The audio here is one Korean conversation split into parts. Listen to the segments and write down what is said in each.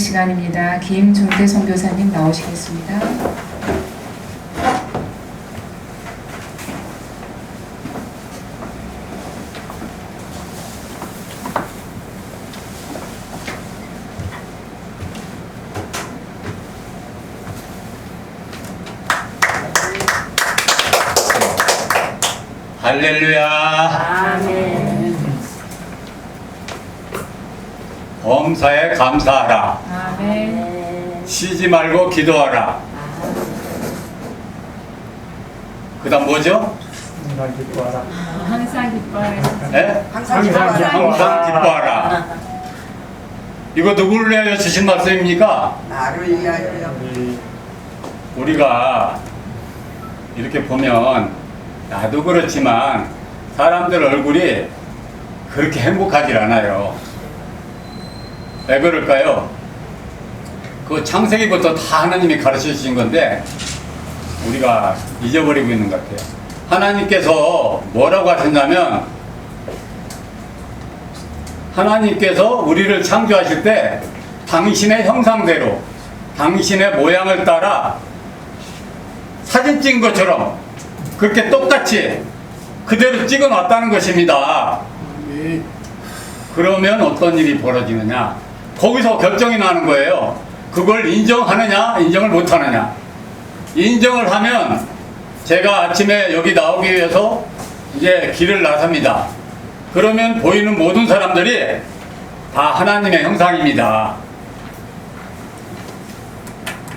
시간입니다. 김종대 선교사님 나오시겠습니다. 할렐루야. 아멘. 범사에 감사하라. 아멘. 쉬지 말고 기도하라. 그 다음 뭐죠? 항상 기뻐하라. 항상 기뻐하라. 네? 항상 기뻐하라. 항상 기뻐하라. 이거 누구를 위하여 주신 말씀입니까? 나를 위하여. 우리가 이렇게 보면 나도 그렇지만 사람들 얼굴이 그렇게 행복하지 않아요. 왜 그럴까요? 그 창세기부터 다 하나님이 가르쳐 주신 건데 우리가 잊어버리고 있는 것 같아요. 하나님께서 뭐라고 하셨냐면 하나님께서 우리를 창조하실 때 당신의 형상대로 당신의 모양을 따라 사진 찍은 것처럼 그렇게 똑같이 그대로 찍어 놨다는 것입니다. 그러면 어떤 일이 벌어지느냐? 거기서 결정이 나는 거예요. 그걸 인정하느냐, 인정을 못하느냐. 인정을 하면 제가 아침에 여기 나오기 위해서 이제 길을 나섭니다. 그러면 보이는 모든 사람들이 다 하나님의 형상입니다.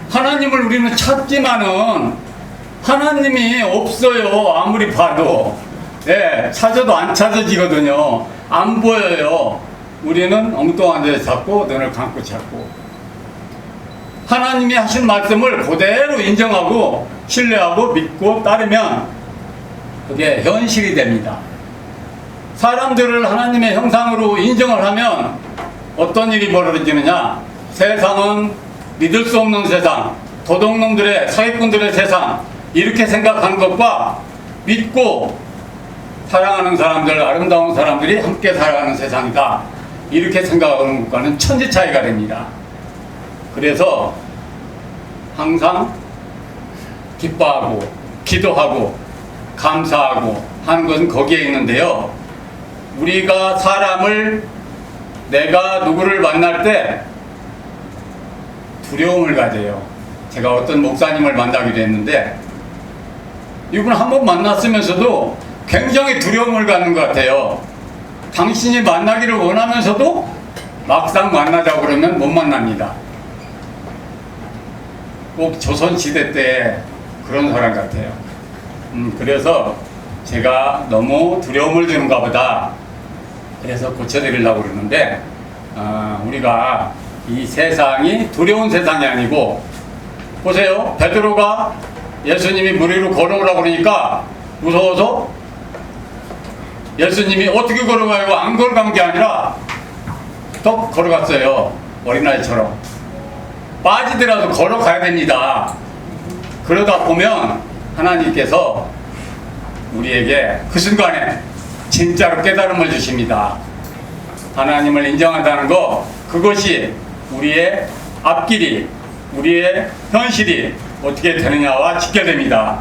하나님을 우리는 찾지만은 하나님이 없어요. 아무리 봐도. 예, 찾아도 안 찾아지거든요. 안 보여요. 우리는 엉뚱한 데서 찾고 눈을 감고 찾고 하나님이 하신 말씀을 그대로 인정하고 신뢰하고 믿고 따르면 그게 현실이 됩니다. 사람들을 하나님의 형상으로 인정을 하면 어떤 일이 벌어지느냐? 세상은 믿을 수 없는 세상, 도둑놈들의 사기꾼들의 세상 이렇게 생각하는 것과 믿고 사랑하는 사람들, 아름다운 사람들이 함께 살아가는 세상이다 이렇게 생각하는 것과는 천지 차이가 됩니다. 그래서 항상 기뻐하고 기도하고 감사하고 하는 것은 거기에 있는데요. 우리가 사람을 내가 누구를 만날 때 두려움을 가져요. 제가 어떤 목사님을 만나기도 했는데 이분 한번 만났으면서도 굉장히 두려움을 갖는 것 같아요. 당신이 만나기를 원하면서도 막상 만나자고 그러면 못 만납니다. 꼭 조선시대 때 그런 사람 같아요. 그래서 제가 너무 두려움을 주는가 보다. 그래서 고쳐드리려고 그러는데 우리가 이 세상이 두려운 세상이 아니고 보세요. 베드로가 예수님이 물 위로 걸어오라고 그러니까 무서워서 예수님이 어떻게 걸어가요? 안 걸어간 게 아니라 또 걸어갔어요. 어린아이처럼. 빠지더라도 걸어가야 됩니다. 그러다 보면 하나님께서 우리에게 그 순간에 진짜로 깨달음을 주십니다. 하나님을 인정한다는 거, 그것이 우리의 앞길이, 우리의 현실이 어떻게 되느냐와 직결됩니다.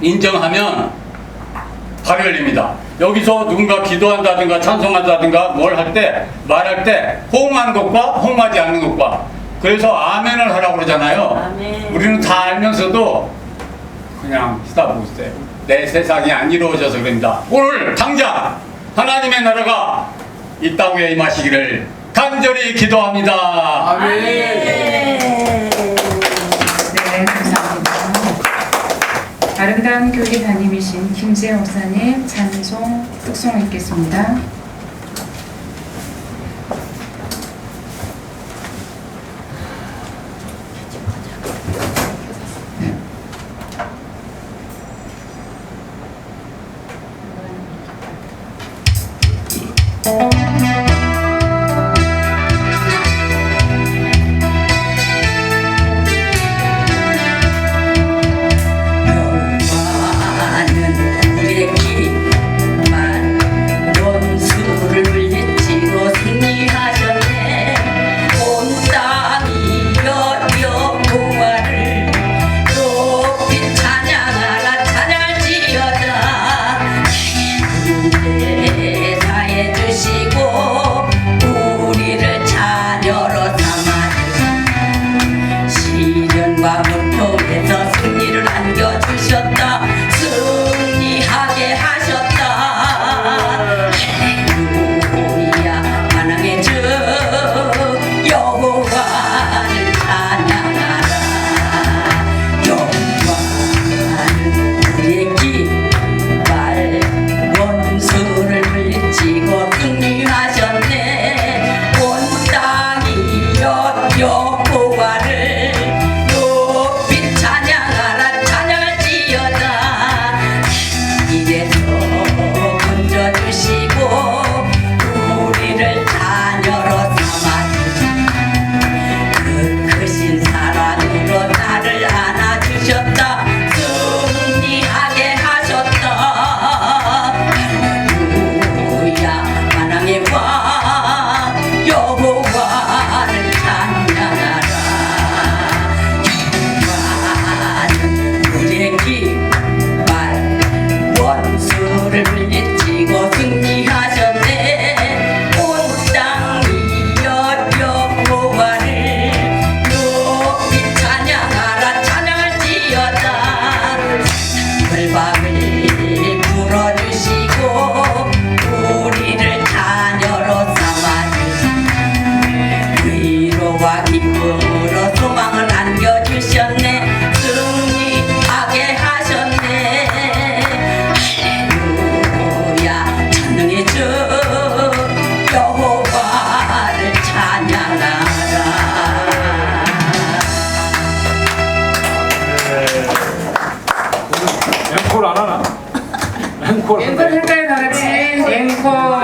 인정하면 발이 열립니다. 여기서 누군가 기도한다든가 찬송한다든가 뭘 할 때, 말할 때 호응하는 것과 호응하지 않는 것과 그래서 아멘을 하라고 그러잖아요. 아멘. 우리는 다 알면서도 그냥 쳐다보고 있어요. 내 세상이 안 이루어져서 그럽니다. 오늘 당장 하나님의 나라가 이 땅에 임하시기를 간절히 기도합니다. 아멘. 네, 감사합니다. 아름다운 교회 담임이신 김재 목사님 찬송 특송 읽겠습니다. 많은 우리의 길만 원수를 물리치고 승리하셨네. 온 땅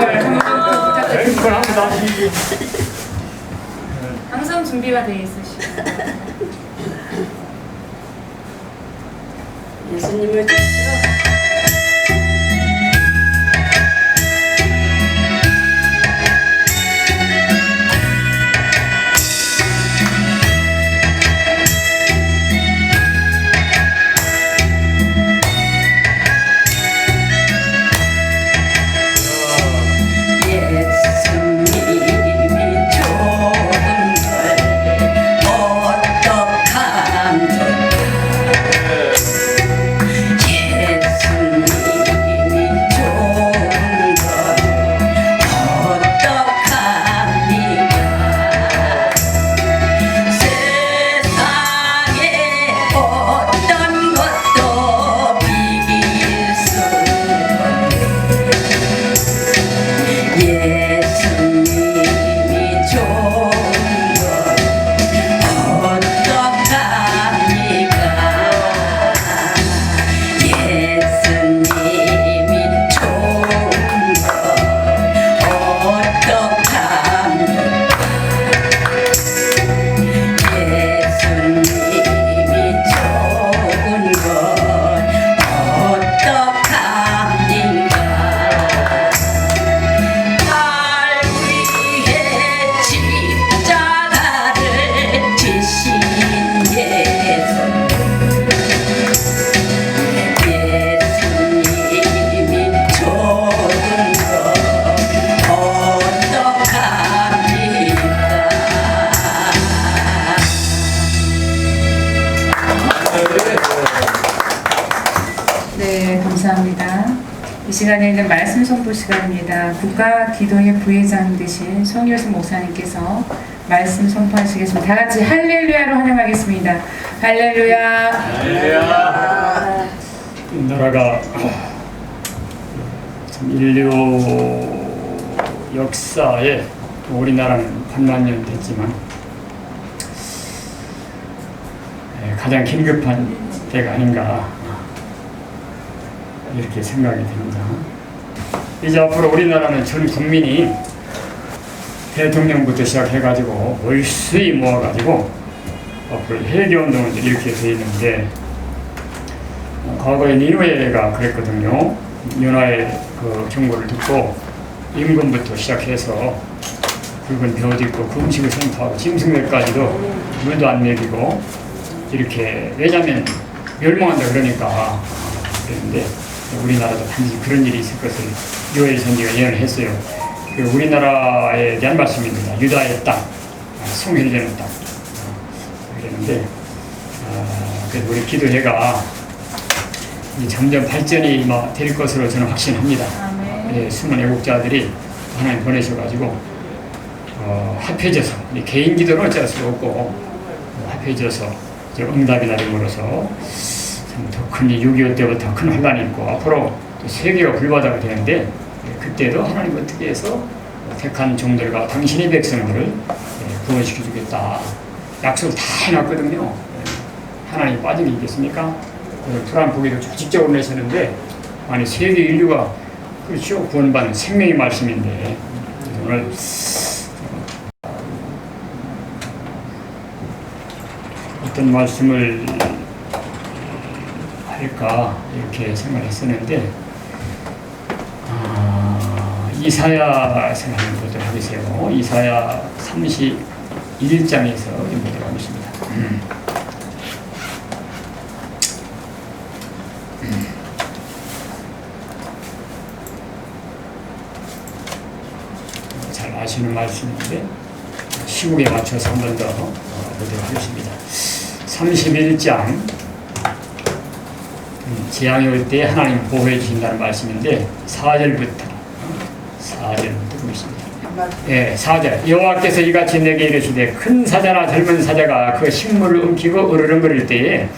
한번 부탁드립니다. 한번 다시. 항상 준비가 돼 있으시고. 예수님을 쫓으러 네, 감사합니다. 이 시간에는 말씀 선포 시간입니다. 국가 기도회 부회장 되신 송효수 목사님께서 말씀 선포하시겠습니다. 다 같이 할렐루야로 환영하겠습니다. 할렐루야. 할렐루야. 이 나라가 참 인류 역사에 우리나라는 8만 년 됐지만 가장 긴급한 때가 아닌가 이렇게 생각이 됩니다. 이제 앞으로 우리나라는 전 국민이 대통령부터 시작해가지고 월수히 모아가지고 앞으로 회개운동을 이렇게 돼 있는데 과거에 니누에가 그랬거든요. 연하의 그 경고를 듣고 임금부터 시작해서 굵은 벼도 있고 금식을 선포하고 짐승들까지도 물도 안 먹이고 이렇게 왜냐하면 멸망한다 그러니까 그랬는데 우리나라도 반드시 그런 일이 있을 것을 요엘 선지가 예언을 했어요. 그 우리나라에 대한 말씀입니다. 유다의 땅, 송혈되는 땅 그랬는데 그래서 우리 기도회가 점점 발전이 될 것으로 저는 확신합니다. 예, 숨은 애국자들이 하나님 보내셔가지고 합해져서 개인 기도는 어쩔 수 없고 합해져서 응답이 나름으로써 더 큰 6.25 때부터 큰 혼란이 있고 앞으로 또 세계가 불바다가 되는데 그때도 하나님 어떻게 해서 택한 종들과 당신의 백성들을 구원시켜 주겠다 약속을 다 해놨거든요. 하나님 빠진 게 있겠습니까? 트럼프에도 조직적으로 내셨는데 아니 세계 인류가 그렇죠 구원받는 생명의 말씀인데 오늘 어떤 말씀을 할까 이렇게 생각했었는데 이사야 생각해 보도록 하겠어요. 이사야 31장에서 보도록 하겠습니다. 잘 아시는 말씀인데 시국에 맞춰서 한 번 더 보도록 하겠습니다. 31장 재앙이 올 때 하나님 보호해 주신다는 말씀인데 4절부터 보겠습니다. 예, 4절 여호와께서 이같이 내게 이르시되 큰 사자나 젊은 사자가 그 식물을 움키고 으르렁거릴 때에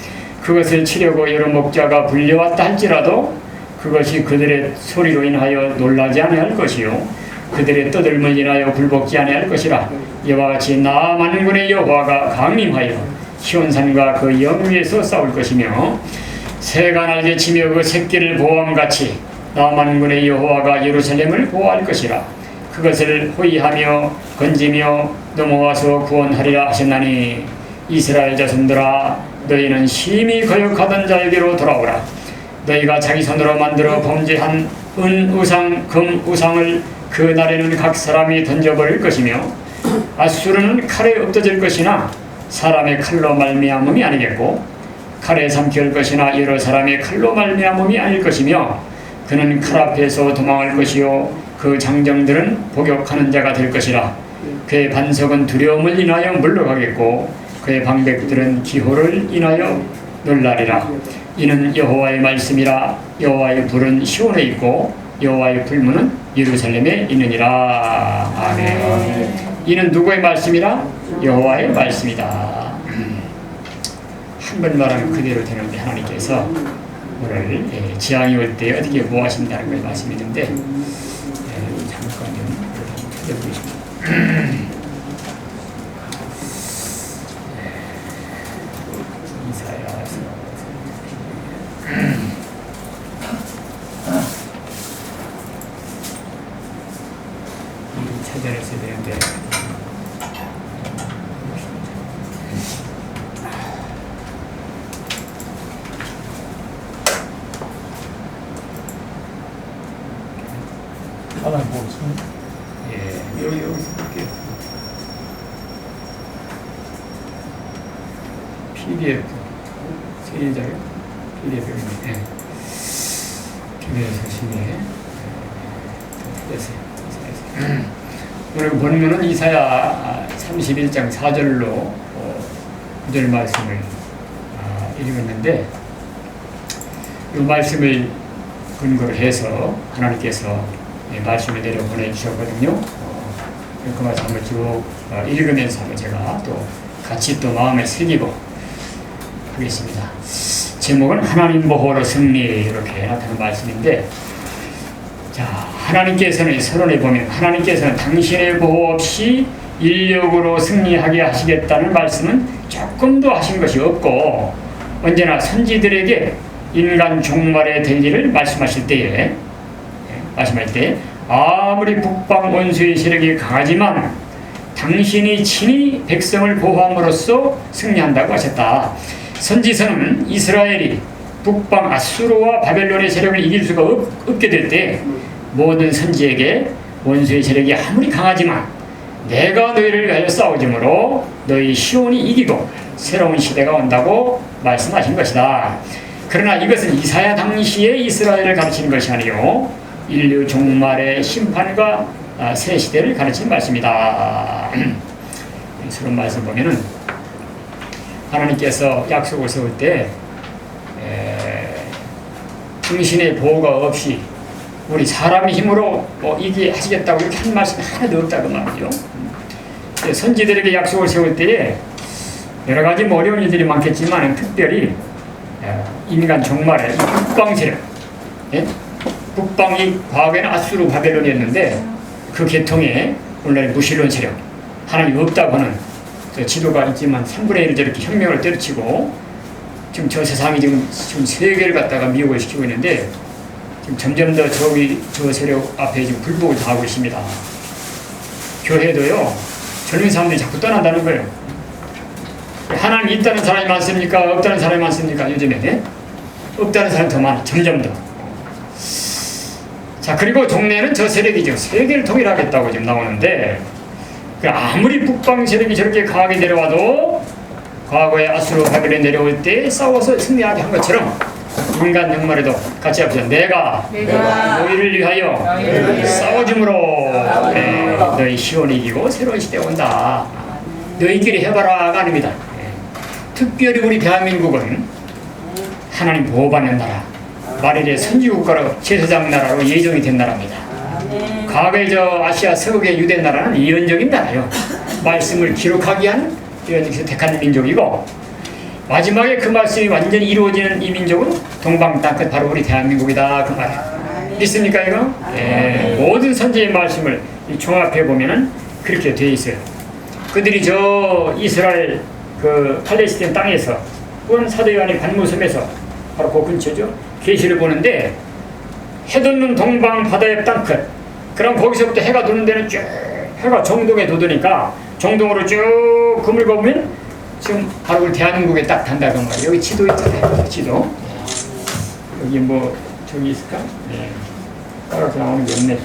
그것을 치려고 여러 목자가 불려왔다 할지라도 그것이 그들의 소리로 인하여 놀라지 아니할 것이요 그들의 떠들면 인하여 굴복지 아니할 것이라. 이와 같이 나 만군의 여호와가 강림하여 시온산과 그 영위에서 싸울 것이며 새가 날개치며 그 새끼를 보호함같이 나만군의 여호와가 예루살렘을 보호할 것이라. 그것을 호위하며 건지며 넘어와서 구원하리라 하셨나니 이스라엘 자손들아 너희는 심히 거역하던 자에게로 돌아오라. 너희가 자기 손으로 만들어 범죄한 은우상 금우상을 그 날에는 각 사람이 던져버릴 것이며 아수르는 칼에 엎어질 것이나 사람의 칼로 말미암음이 아니겠고 칼에 삼킬 것이나 여러 사람의 칼로 말미암음이 아닐 것이며 그는 칼 앞에서 도망할 것이요 그 장정들은 복역하는 자가 될 것이라. 그의 반석은 두려움을 인하여 물러가겠고 그의 방백들은 기호를 인하여 놀라리라. 이는 여호와의 말씀이라. 여호와의 불은 시온에 있고 여호와의 불문은 예루살렘에 있느니라. 아멘. 이는 누구의 말씀이라? 여호와의 말씀이다. 한 번 말하면 그대로 되는데 하나님께서 오늘 지향이 올 때 어떻게 뭐 하신다는 걸 말씀했는데 잠깐만 해보겠습니다. 이사야서 이 찾아냈어야 되는데 하나 보겠습니다. 여기서 볼게요. PDF 세일자료 PDF입니다. 김혜서 시네 됐어요. 오늘 본문은 이사야 31장 4절로 9절 말씀을 읽었는데 이 말씀을 근거로 해서 하나님께서 말씀을 내려 보내주셨거든요. 그 말씀 한번 쭉 읽으면서 한번 제가 또 같이 또 마음에 새기고 하겠습니다. 제목은 하나님 보호로 승리 이렇게 나타난 말씀인데 자 하나님께서는 서론에 보면 하나님께서는 당신의 보호 없이 인력으로 승리하게 하시겠다는 말씀은 조금도 하신 것이 없고 언제나 선지들에게 인간 종말에 될 일을 말씀하실 때 아무리 북방 원수의 세력이 강하지만 당신이 친히 백성을 보호함으로써 승리한다고 하셨다. 선지서는 이스라엘이 북방 아수르와 바벨론의 세력을 이길 수가 없게 될 때 모든 선지에게 원수의 세력이 아무리 강하지만 내가 너희를 위하여 싸우므로 너희 시온이 이기고 새로운 시대가 온다고 말씀하신 것이다. 그러나 이것은 이사야 당시의 이스라엘을 가르치는 것이 아니요 인류 종말의 심판과 새 시대를 가르치는 말씀이다. 그런 말씀 보면은 하나님께서 약속을 세울 때 당신의 보호가 없이 우리 사람의 힘으로 이게 하시겠다고 이렇게 한 말씀이 하나도 없다고 말이죠. 선지들에게 약속을 세울 때에 여러 가지 어려운 일들이 많겠지만 특별히 인간 종말의 북방 세력, 북방이 과거에는 아수르 바벨론이었는데 그 계통에 오늘날 무신론 세력 하나님 없다고 하는 지도가 있지만 3분의 1을 저렇게 혁명을 때려치고 지금 저 세상이 지금 세계를 갖다가 미혹을 시키고 있는데 지금 점점 더 저 세력 앞에 지금 불복을 당하고 있습니다. 교회도요 젊은 사람들이 자꾸 떠난다는 거예요. 하나님 있다는 사람이 많습니까? 없다는 사람이 많습니까? 요즘에 없다는 사람이 더 많아. 점점 더. 자 그리고 동네는 저 세력이죠. 세계를 통일하겠다고 지금 나오는데 아무리 북방 세력이 저렇게 강하게 내려와도 과거에 아수르 바벨론에 내려올 때 싸워서 승리하게 한 것처럼 인간 영말에도 같이 합시다. 내가 너희를 위하여 싸워줌으로 너희 시온이 이기고 새로운 시대가 온다. 너희끼리 해봐라가 아닙니다. 특별히 우리 대한민국은 하나님 보호받는 나라 말일에 선지국가로 제사장 나라로 예정이 된 나라입니다. 과거에 아시아 서극의 유대 나라는 이언적인 나라요. 말씀을 기록하기 위한 택한 민족이고 마지막에 그 말씀이 완전히 이루어지는 이 민족은 동방 땅끝 바로 우리 대한민국이다 그 말이에요. 믿습니까 이거? 모든 선지의 말씀을 종합해 보면은 그렇게 돼 있어요. 그들이 저 이스라엘 그 팔레스타인 땅에서 온 사도 요한의 반모섬에서 바로 그 근처죠. 계시를 보는데 해돋는 동방 바다의 땅끝. 그럼 거기서부터 해가 도는 데는 쭉 해가 정동에 돋으니까 정동으로 쭉 그물고 보면 지금 바로 우리 대한민국에 딱 단다고 말이에요. 여기 지도 있잖아요. 지도. 여기 뭐 저기 있을까? 네. 따라서 나오는 게 없네.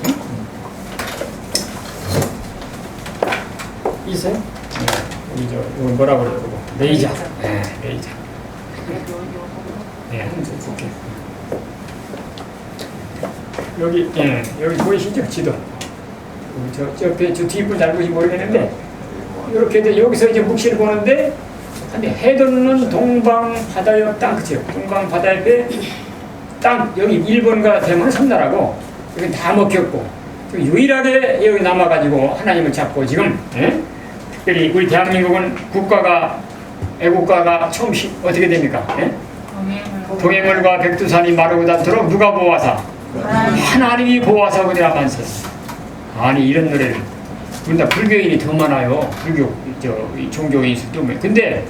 있어요? 네. 여기 이거 뭐라고 그래요? 레이저. 네, 레이저. 네, 한번 볼게. 여기, 예, 여기 보이시죠? 지도. 저 뒷분 잘 보시면 모르겠는데, 이렇게 돼 여기서 이제 묵시를 보는데, 근데 해돋는 동방 바다옆 땅, 그죠? 동방 바다 옆에 땅, 여기 일본과 대만은 섬나라고, 여기 다 먹혔고, 유일하게 여기 남아가지고 하나님을 잡고 지금, 예? 특별히 우리 대한민국은 국가가, 애국가가 처음 어떻게 됩니까? 예? 동해물과 백두산이 마르고 닳도록 누가 보아사? 하나님이 보아서 그냥 만섰어. 아니 이런 노래를 우리나라 불교인이 더 많아요. 불교 종교인 수도. 근데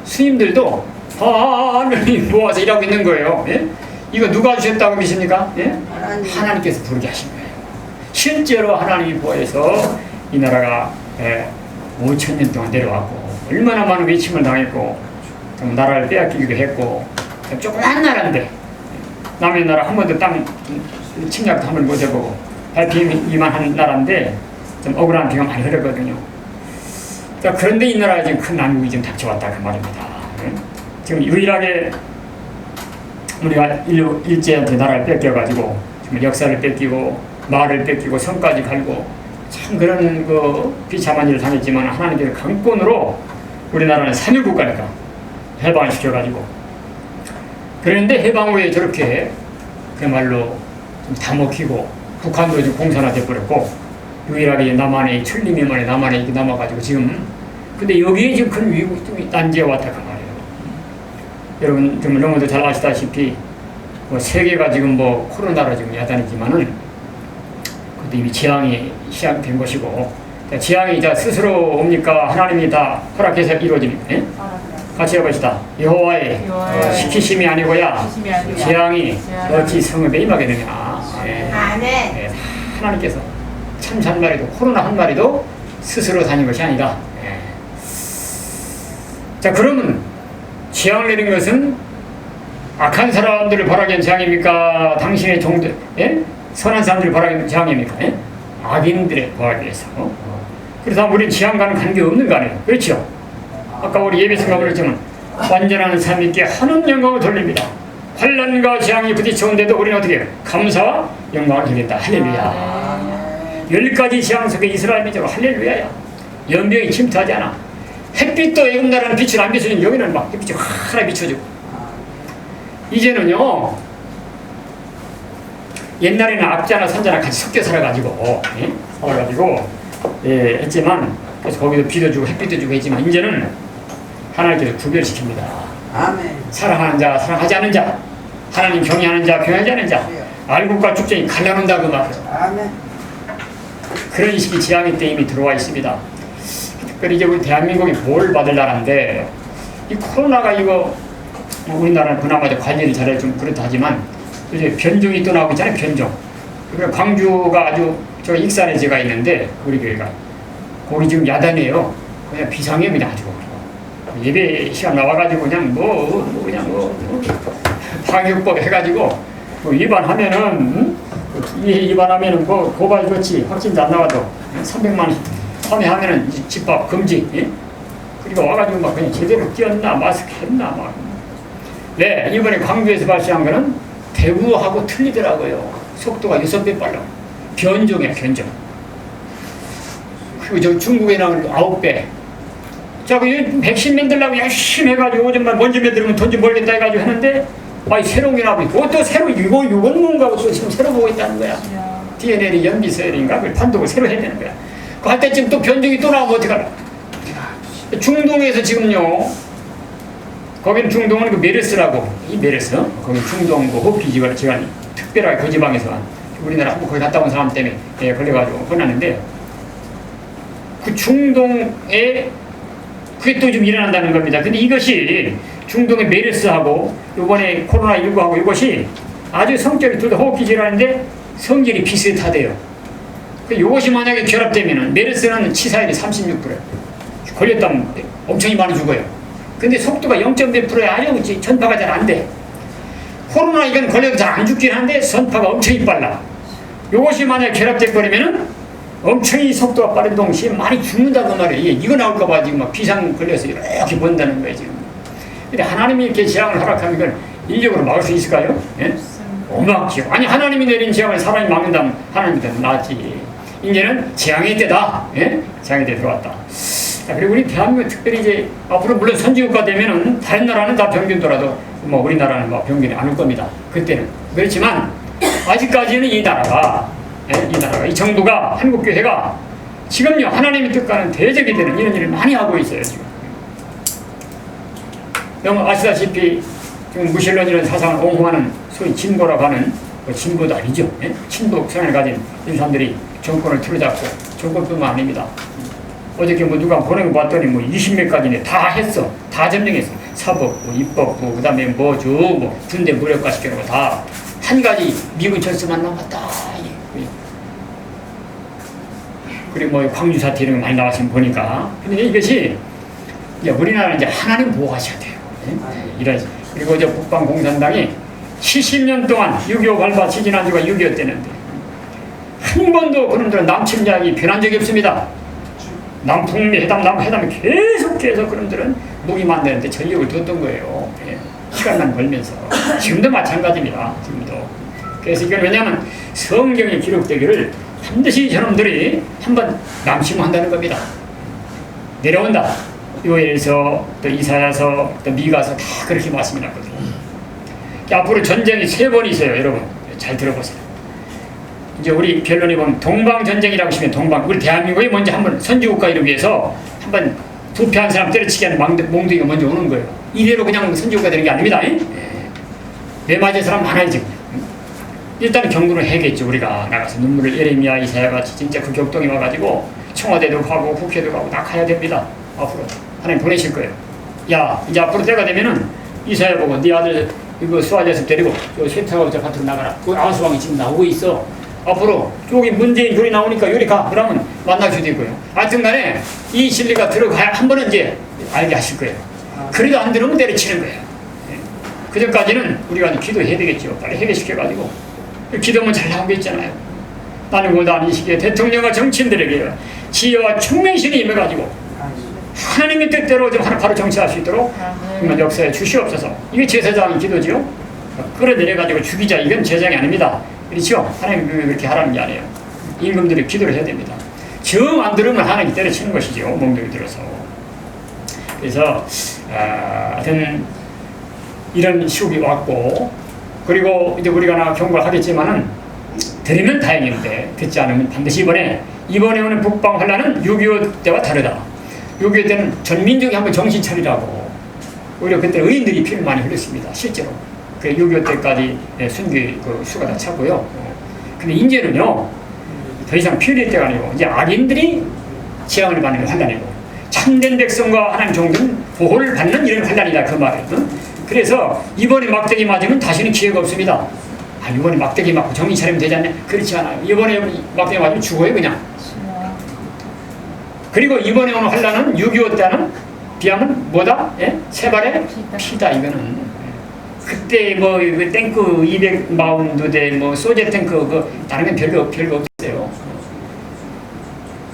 스님들도 하나님이 보아서 일하고 있는 거예요. 예? 이거 누가 주셨다고 믿습니까? 예? 하나님께서 부르게 하신 거예요. 실제로 하나님이 보아서 이 나라가 5,000년 동안 내려왔고 얼마나 많은 외침을 당했고 나라를 빼앗기기도 했고 조그만 나라인데 남의 나라 한 번도 땅 침략도 한 번 못 해보고 밟히기만 한 나라인데 좀 억울한 비가 많이 흐르거든요. 자, 그런데 이 나라에 지금 큰 난국이 좀 닥쳐왔다 그 말입니다. 네? 지금 유일하게 우리가 일제한테 나라를 뺏겨가지고 지금 역사를 뺏기고 말을 뺏기고 성까지 갈고 참 그런 그 비참한 일을 당했지만 하나님께서 강권으로 우리나라는 산유국가니까 해방을 시켜가지고 그런데 해방 후에 저렇게 그야말로 좀 다 먹히고 북한도 지금 공산화돼 버렸고 유일하게 남한의 천리미만에 남한에 이렇게 남아가지고 지금 근데 여기에 지금 큰 위국이 난제가 왔다 그 말이에요. 여러분 좀 너무도 잘 아시다시피 뭐 세계가 지금 뭐 코로나로 지금 야단이지만은 그것도 이미 재앙이 시작된 것이고 재앙이 다 스스로 옵니까 하나님이 다 허락해서 이루어집니까? 예? 같이 해봅시다. 여호와의 시키심이 아니고야 재앙이 어찌 성읍에 임하겠느냐. 예. 예. 하나님께서 참 한 마리도 코로나 한 마리도 스스로 다닌 것이 아니다. 예. 자 그러면 재앙을 내린 것은 악한 사람들을 벌하기 위한 재앙입니까? 당신의 종들, 예? 선한 사람들을 벌하기 위한 재앙입니까? 예? 악인들의 벌하기 위해서. 그래서 우리는 재앙과는 관계없는 거 아니에요. 그렇죠? 아까 우리 예배 생각을 했지만 완전한 삶있게 하는 영광을 돌립니다. 환난과 재앙이 부딪혀온데도 우리는 어떻게 해요? 감사와 영광을 드린다. 할렐루야. 10가지 재앙 속에 이스라엘 민족은 할렐루야야. 연병이 침투하지 않아. 햇빛도 애굽 나라는 빛을 안 비춰주는 여기는 막 햇빛이 환하게 비춰주고 이제는요 옛날에는 악자나 산자나 같이 섞여 살아가지고 예, 했지만 그래서 거기도 비도 주고 햇빛도 주고 했지만 이제는 하나님께서 구별시킵니다. 아멘. 사랑하는 자, 사랑하지 않는 자, 하나님 경외하는 자, 경외하지 않는 자, 알곡과 쭉정이 갈라놓는다 그 말이에요. 아멘. 그런 식의 재앙이 때 이미 들어와 있습니다. 특별히 이제 우리 대한민국이 뭘 받을 나라인데 이 코로나가 이거 우리나라는 그나마 관리를 잘해 좀 그렇다 하지만 이제 변종이 또 나오고 있잖아요. 변종. 그리고 광주가 아주 저 익산에 제가 있는데 우리 교회가 거기 지금 야단이에요. 그냥 비상이에요. 아주 예배 시간 나와가지고 그냥 방역법 해가지고 뭐 위반하면은 위반하면은 뭐 고발 조치 확진자 안 나와도 300만 원 참여하면은 집합 금지. 예? 그리고 와가지고 막 그냥 제대로 뛰었나 마스크 했나 막. 네 이번에 광주에서 발생한 거는 대구하고 틀리더라고요. 속도가 6배 빨라. 변종이야 변종. 그리고 저 중국에 나오는 9배. 자, 그 백신 만들려고 열심히 해가지고 정말 먼저 만들면 돈 좀 벌겠다 해가지고 하는데 아이 새로운 게 나오고 그것도 새로 이건 뭔가 또 지금 새로 보고 있다는 거야. DNA 연기서열인가 그걸 판독을 새로 해야 되는 거야. 그 할 때쯤 또 변종이 또 나오면 어떡하나. 중동에서 지금요 거기는 중동은 그 메르스라고 이 메르스 거기 중동 그 호피 지간 특별하게 그 지방에서 우리나라 한번 거기 갔다 온 사람 때문에 걸려가지고 혼났는데 그 중동에 그게 또 좀 일어난다는 겁니다. 근데 이것이 중동의 메르스하고 이번에 코로나19하고 이것이 아주 성격이 둘 다 호흡기 질환인데 성질이 비슷하대요. 이것이 만약에 결합되면은 메르스는 치사율이 36%예요. 걸렸다면 엄청 많이 죽어요. 근데 속도가 0.몇%에 아주 전파가 잘 안 돼. 코로나 이건 걸려도 잘 안 죽긴 한데 전파가 엄청 빨라. 이것이 만약에 결합돼 버리면은 엄청 속도가 빠른 동시에 많이 죽는다고 말이에요. 이거 나올까봐 지금 막 비상 걸려서 이렇게 본다는 거예요 지금. 근데 하나님이 이렇게 재앙을 허락하면 이걸 인력으로 막을 수 있을까요? 예? 어마어마하죠. 아니 하나님이 내린 재앙을 사람이 막는다면 하나님보다 낫지. 이제는 재앙의 때다. 예? 재앙의 때 들어왔다. 자, 그리고 우리 대한민국 특별히 이제 앞으로 물론 선진국가 되면은 다른 나라는 다 병균더라도 뭐 우리나라는 뭐 병균이 안 올 겁니다. 그때는 그렇지만 아직까지는 이 나라가 이 정부가 한국교회가 지금요 하나님의 뜻과는 대적이 되는 이런 일을 많이 하고 있어요 지금. 여러분 아시다시피 지금 무신론이라는 사상을 옹호하는 소위 진보라고 하는 진보도 아니죠. 예? 친북 성향을 가진 이 사람들이 정권을 틀어잡고 정권뿐만 아닙니다. 어저께 뭐 누가 보내고 봤더니 뭐 20몇 가지네 다 했어. 다 점령했어. 사법, 뭐 입법, 뭐 그다음에 뭐 군대 무력화 시키는 거 다 한 가지 미군 철수만 남았다. 그리고 뭐 광주 사태 이런 거 많이 나왔으면 보니까. 근데 이것이 이제 우리나라는 이제 하나님 보호하셔야 돼요. 이런 그리고 이제 국방공산당이 70년 동안 6.25 발바 지지난 주가 6.25 때는데 한 번도 그놈들은 남침략이 변한 적이 없습니다. 남북미 회담, 남회담 계속해서 그놈들은 무기 만드는데 전력을 뒀던 거예요. 예. 시간만 벌면서. 지금도 마찬가지입니다. 지금도. 그래서 이건 왜냐하면 성경에 기록되기를 반드시 저놈들이 한번 남침한다는 겁니다. 내려온다. 요엘서 또 이사야서 또 미가서 다 그렇게 말씀해놨거든요. 앞으로 전쟁이 3번 있어요. 여러분 잘 들어보세요. 이제 우리 변론에 보면 동방전쟁이라고 하시면 동방 우리 대한민국이 먼저 한번 선지국가 이루기 위해서 한번 부패한 사람 때려치게 하는 몽둥이가 먼저 오는 거예요. 이대로 그냥 선지국가 되는 게 아닙니다. 내 맞을 사람 많아야지. 일단 경고를 해야겠죠. 우리가 나가서 눈물을 예레미야 이사야 같이 진짜 그 격동이 와가지고 청와대도 가고 국회도 가고 다 가야 됩니다. 앞으로 하나님 보내실 거예요. 야 이제 앞으로 때가 되면은 이사야 보고 네 아들 이거 수아제습 데리고 저 쇠타워자 밭으로 나가라. 그 아수왕이 지금 나오고 있어. 앞으로 저기 문재인 요리 나오니까 요리 가. 그러면 만날 수도 있고요. 하여튼 간에 이 진리가 들어가야 한 번은 이제 알게 하실 거예요. 그래도 안 들으면 때려치는 거예요. 그 전까지는 우리가 기도해야 되겠죠. 빨리 해결시켜가지고. 기도면 잘 나온 게 있잖아요. 나는 고단 이 시기에 대통령과 정치인들에게 지혜와 총명신이 임해가지고 하나님의 뜻대로 좀 바로 정치할 수 있도록 역사에 주시옵소서. 이게 제사장의 기도지요. 끌어내려가지고 죽이자. 이건 제사장이 아닙니다. 그렇죠? 하나님 그렇게 하라는 게 아니에요. 임금들이 기도를 해야 됩니다. 정 안 들으면 하나님이 때려치는 것이죠. 몽둥이 들어서. 그래서 하여튼 이런 시국이 왔고 그리고 이제 우리가 경고하겠지만은 들으면 다행인데 듣지 않으면 반드시 이번에 오는 북방 환란은 6.25 때와 다르다. 6.25 때는 전 민족이 한번 정신 차리라고 오히려 그때 의인들이 피를 많이 흘렸습니다. 실제로. 그 6.25 때까지 순교 그 수가 다 차고요. 근데 이제는요, 더 이상 피 흘릴 때가 아니고, 이제 악인들이 재앙을 받는 환란이고, 참된 백성과 하나님 종들은 보호를 받는 이런 환란이다. 그 말이에요. 그래서 이번에 막대기 맞으면 다시는 기회가 없습니다. 이번에 막대기 맞고 정신 차리면 되지 않냐? 그렇지 않아요. 이번에 막대기 맞으면 죽어요, 그냥. 그리고 이번에 오는 환란은 6.25 때는 비하면 뭐다? 예? 세발의 피다, 이거는. 그때 뭐 탱크 200마운드 뭐 소재 탱크 그 다른 건 별거 없어요.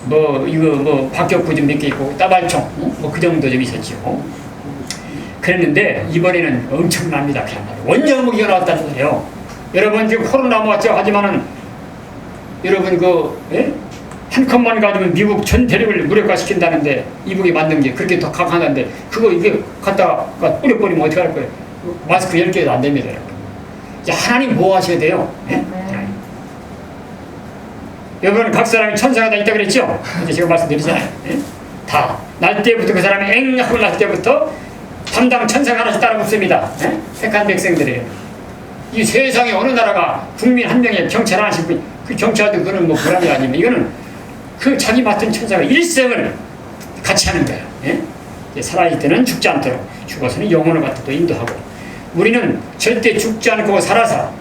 뭐 이거 뭐 박격구 좀 몇 개 있고 따발총 뭐 그 정도 좀 있었죠. 그랬는데 이번에는 엄청납니다. 그야말로 원정 무기가 나왔다는 거예요. 여러분 지금 코로나 왔죠. 하지만은 여러분 한 컷만 가지고 미국 전 대륙을 무력화시킨다는데 이북이 만든 게 그렇게 더 강하다는데 그거 이게 갖다가 뿌려버리면 어떻게 할 거예요? 마스크 10개도 안 됩니다. 이제 하나님 보호하셔야 돼요. 네? 여러분 각 사람이 천사가 다 있다 그랬죠? 이제 제가 말씀드리잖아요. 네? 다 날 때부터 그 사람이 앵하고 날 때부터 담당 천사가 하나씩 따라 붙습니다. 네? 택한 백성들이에요. 이 세상에 어느 나라가 국민 한 명에 경찰 하나씩 그 경찰도 그는 뭐 불안이 아니면 이거는 그 자기 맡은 천사가 일생을 같이 하는 거예요. 예? 살아있을 때는 죽지 않도록 죽어서는 영혼을 갖다 또 인도하고 우리는 절대 죽지 않고 살아서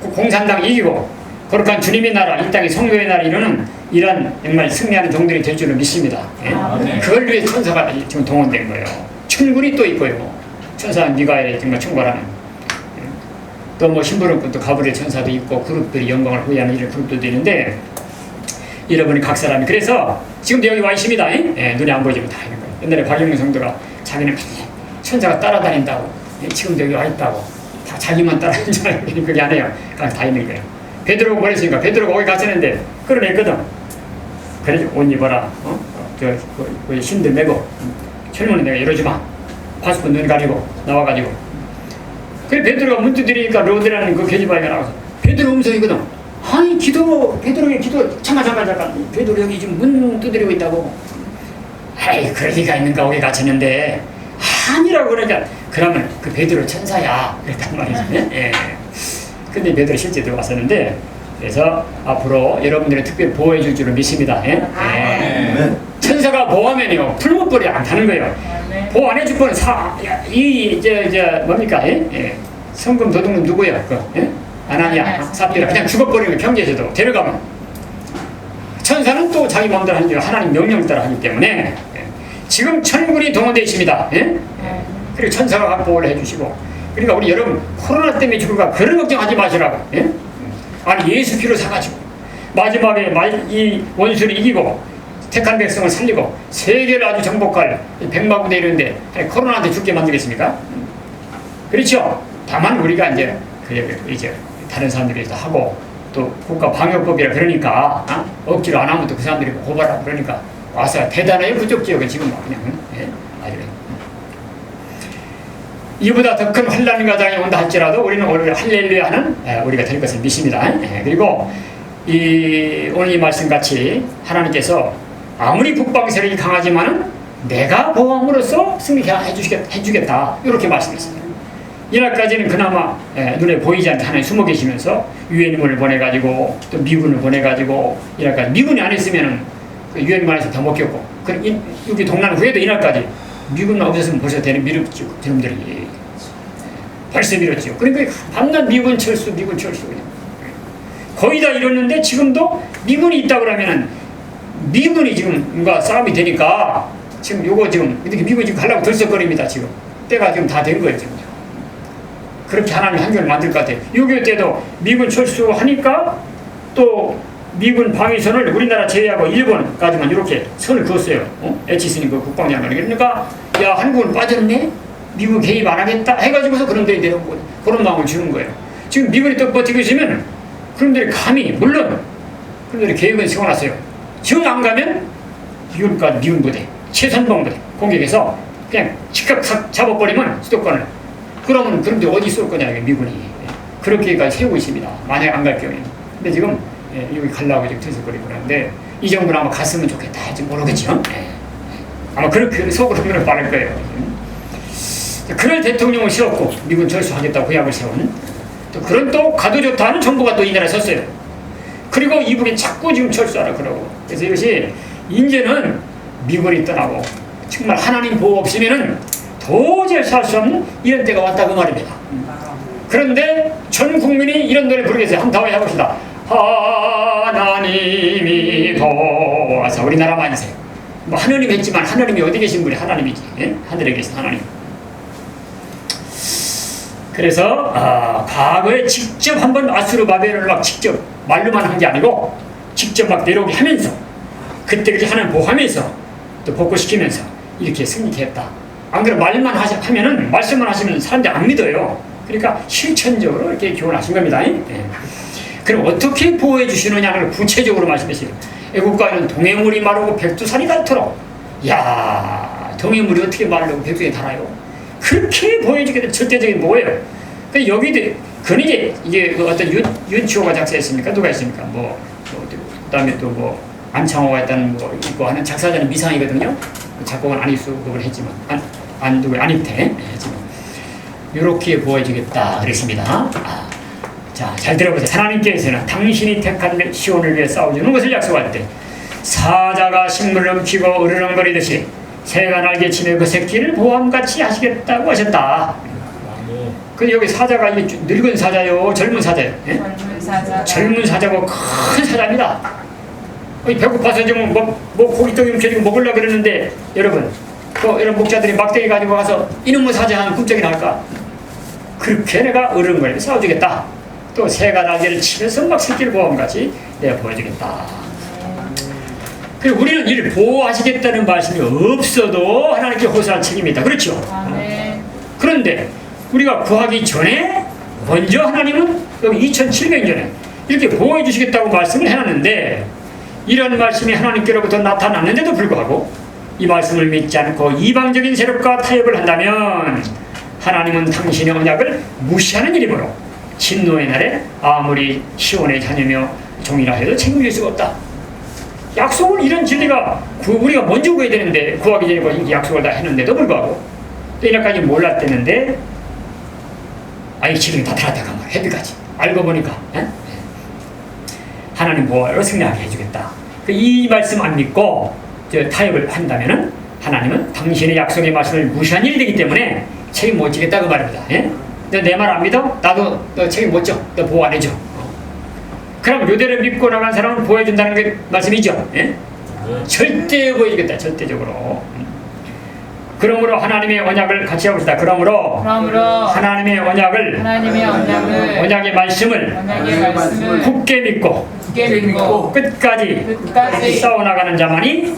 공산당 이기고 거룩한 주님의 나라, 이 땅의 성도의 나라 이루는 이런 정말 승리하는 종들이 될 줄로 믿습니다. 예? 네. 그걸 위해 천사가 지금 동원된 거예요. 천군이 또 있고요. 천사 미가엘이 정말 충고하는. 또 뭐 심부름꾼 또 가브리엘 천사도 있고 그룹들이 영광을 후회하는 이런 그룹들도 있는데 여러분이 각 사람이 그래서 지금도 여기 와 있습니다. 예? 눈에 안 보이지만 다 있는 거예요. 옛날에 박영민 성도가 자기는 천사가 따라다닌다고 지금도 여기 와 있다고 다 자기만 따라다니는 줄 알고 그게 아니에요. 그냥 다 있는 거예요. 베드로가 뭐랬으니까 베드로가 거기 갔었는데 끌어냈거든. 그래 옷 입어라. 그 신들 메고 철문은 내가 열어주마. 파수꾼 눈 가리고 나와가지고 그래 베드로가 문 두드리니까 로드라는 그 계집아이가 나와서 베드로 음성이거든. 아니 베드로의 기도 잠깐 베드로 여기 지금 문 두드리고 있다고. 아이 그럴 리가 있는가 거기 갇혔는데 아니라고 그러니까 그러면 그 베드로 천사야 그랬단 말이지. 예. 근데 베드로 실제 들어왔었는데 그래서 앞으로 여러분들의 특별히 보호해 줄 줄을 믿습니다. 예? 예. 천사가 보호하면요 풀무불이 안 타는 거예요. 보호 안 해줄 건 뭡니까? 예? 예. 성금 도둑놈 누구야? 예? 아나니아 삽비라 그냥 죽어버리는 거예요. 경제에서도 데려가면 천사는 또 자기 마음대로 하는 줄 하나님 명령을 따라 하기 때문에 예. 지금 천군이 동원되어 있습니다. 예? 예. 그리고 천사가 보호를 해주시고 그러니까 우리 여러분 코로나 때문에 죽을까 그런 걱정하지 마시라고. 예? 아니 예수 피로 사가지고 마지막에 이 원수를 이기고 택한 백성을 살리고 세계를 아주 정복할 백마부대 이런데 코로나한테 죽게 만들겠습니까? 그렇죠. 다만 우리가 이제 다른 사람들이 하고 또 국가 방역법이라 그러니까 억지로 안 하면 또 그 사람들이 고발하고 그러니까 와서 대단해요. 그쪽 지역은 지금 그냥 예? 아주 이보다 더 큰 환난과 가장이 온다 할지라도 우리는 오늘 할렐루야는 우리가 될 것을 믿습니다. 그리고 오늘 이 말씀 같이 하나님께서 아무리 북방 세력이 강하지만은 내가 보험으로써 승리케 해주겠다 이렇게 말씀했습니다. 이날까지는 그나마 눈에 보이지 않는 하나님 숨어 계시면서 유엔군을 보내가지고 또 미군을 보내가지고 이날까지 미군이 안 했으면은 유엔군에서 다 먹혔고 여기 동란 후에도 이날까지 미군만 없었으면 벌써 밀었죠. 저놈들이 벌써 밀었죠. 그러니까 밤낮 미군 철수 그냥 거의 다 이뤘는데 지금도 미군이 있다 그러면은 미군이 지금 뭔가 싸움이 되니까 지금 요거 지금 이렇게 미군이 지금 가려고 들썩거립니다. 지금 때가 지금 다 된 거예요. 지금 그렇게 하나님 환경을 만들 것 같아요. 6.25 때도 미군 철수하니까 또 미군 방위선을 우리나라 제외하고 일본까지만 이렇게 선을 그었어요. 에치스니 그 국방장관이. 그러니까 야 한국은 빠졌네? 미국 개입 안 하겠다? 해가지고서 그런들이 내려온 거예요. 그런 마음을 주는 거예요. 지금 미군이 또 버티고 있으면 그런들이 감히 물론 그런들이 계획은 세워놨어요. 지금 안 가면 미군 부대, 최선봉 부대 공격해서 그냥 즉각 잡아버리면 수도권을. 그러면 그런데 어디 쏠 거냐 미군이. 그렇게까지 세우고 있습니다. 만약에 안 갈 경우에는. 근데 지금 여기 가려고 지금 들썩거리고 그러는데 이 정도는 아마 갔으면 좋겠다 할지 모르겠죠. 아마 그렇게 속으로 그런 바랄 거예요. 그럴 대통령을 세웠고 미군 철수하겠다고 구약을 세운 또 그런 또 가도 좋다는 정부가 또 이 나라에 섰어요. 그리고 이분이 자꾸 지금 철수하라 그러고 그래서 이것이 이제는 미군이 떠나고 정말 하나님 보호 없으면은 도저히 살 수 없는 이런 때가 왔다 그 말입니다. 그런데 전 국민이 이런 노래 부르겠어요. 한번 다 해봅시다. 하나님이 도와서 우리나라 만세. 뭐 하나님 했지만 하나님이 어디 계신 분이 하나님이지. 예? 하늘에 계신 하나님. 그래서 과거에 직접 한번 아수르바벨을 막 직접 말로만 한 게 아니고 직접 막 내려오게 하면서 그때까지 하나님 보호하면서 또 복구시키면서 이렇게 승리케 했다. 안 그래 말만 하면은 말씀만 하시면 사람들이 안 믿어요. 그러니까 실천적으로 이렇게 교훈하신 겁니다. 예. 그럼 어떻게 보호해 주시느냐를 구체적으로 말씀하세요. 애국가에는 동해물이 마르고 백두산이 닳도록. 야, 동해물이 어떻게 마르고 백두산이 닳아요? 그렇게 보여주게 된 절대적인 뭐예요? 그 여기도 그건 이게 그 어떤 윤치호가 작사했습니까? 누가 했습니까? 그다음에 또 뭐 안창호가 했다는 뭐 이거 하는 작사자는 미상이거든요. 작곡은 안익수를 했지만 안익태 지금 이렇게 보여주겠다 그랬습니다. 자, 잘 들어보세요. 하나님께서는 당신이 택한 시온을 위해 싸워주는 것을 약속할 때 사자가 식물을 훔치고 으르렁거리듯이 새가 날개치며 그 새끼를 보암같이 하시겠다고 하셨다. 근데 여기 사자가 이게 늙은 사자요, 젊은 사자요. 예? 젊은 사자. 젊은 사자고 큰 사자입니다. 배고파서 지금 뭐 고기떡이 훔쳐지고 먹으려고 그러는데 여러분, 또 이런 목자들이 막대기 가지고 가서 이놈의 사자 하는 꿈쩍이 날까? 그렇게 내가 어른을 싸워주겠다. 또 새가 날개를 치면서 막 새끼를 보험같이 내가 보여주겠다. 그리고 우리는 이를 보호하시겠다는 말씀이 없어도 하나님께 호소할 책임이 있다. 그렇죠? 아멘. 그런데 우리가 구하기 전에 먼저 하나님은 여기 2700년에 이렇게 보호해 주시겠다고 말씀을 해놨는데, 이런 말씀이 하나님께로부터 나타났는데도 불구하고 이 말씀을 믿지 않고 이방적인 세력과 타협을 한다면 하나님은 당신의 언약을 무시하는 일이므로 진노의 날에 아무리 시온의 자녀며 종이라 해도 책임질 수가 없다. 약속을, 이런 진리가 우리가 먼저 구해야 되는데 구하기 전에 이렇게 약속을 다 했는데도 불구하고 또 이날까지 몰랐댔는데 아니 지금 다 달았다가 말 헤비까지 알고 보니까 하나님 보호하러 승리하게 해주겠다. 이 말씀 안 믿고 타협을 한다면은 하나님은 당신의 약속의 말씀을 무시한 일이 되기 때문에 책임 못 지겠다 그 말입니다. 너 내 말 안 믿어? 나도 너 책임 못 져. 너 보호 안 해줘. 그럼 요대를 믿고 나간 사람은 보호해준다는 게 말씀이죠. 절대 보여주겠다. 절대적으로. 그러므로 하나님의 언약을 같이 해봅시다. 그러므로 하나님의 언약을 언약의 말씀을 굳게 믿고 끝까지 싸워나가는 자만이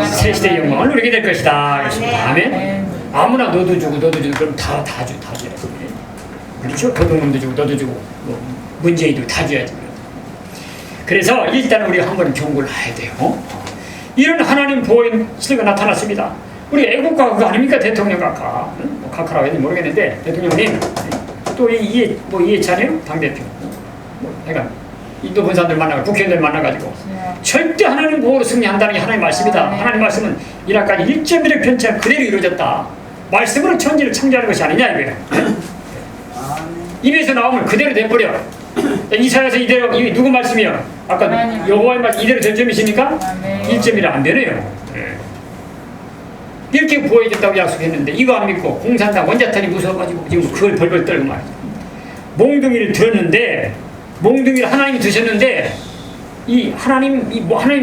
새 시대의 영광을 누리게 될 것이다. 아멘. 아무나 너도 주고 그럼 다 줘야지. 그렇죠? 도둑놈도 주고 너도 주고 문재인도 다 줘야지. 그래서 일단 우리가 한 번 경고를 해야 돼요. 이런 하나님 보호의 시대가 나타났습니다. 우리 애국가 그거 아닙니까? 대통령 각하. 뭐 각하라고 했는지 모르겠는데 대통령님 또 이해찬이요? 당대표. 그러니까 인도 본사들 만나고 국회의원들 만나가지고 절대 하나님 보호로 승리한다는 게 하나님의 말씀이다. 하나님 말씀은 이날까지 1.1의 편차 그대로 이루어졌다. 말씀으로 천지를 창조하는 것이 아니냐 이거예요. 입에서 나오면 그대로 내버려. 이사야서 이대로 누구 말씀이요? 아까 여호와의 말씀 이대로 될 점이십니까? 1.1이 안 되네요. 이렇게 보여줬다고 약속했는데 이거 안 믿고 공산당 원자탄이 무서워가지고 지금 그걸 벌벌 떨고 말이죠. 몽둥이를 들었는데 몽둥이를 하나님이 드셨는데 이 하나님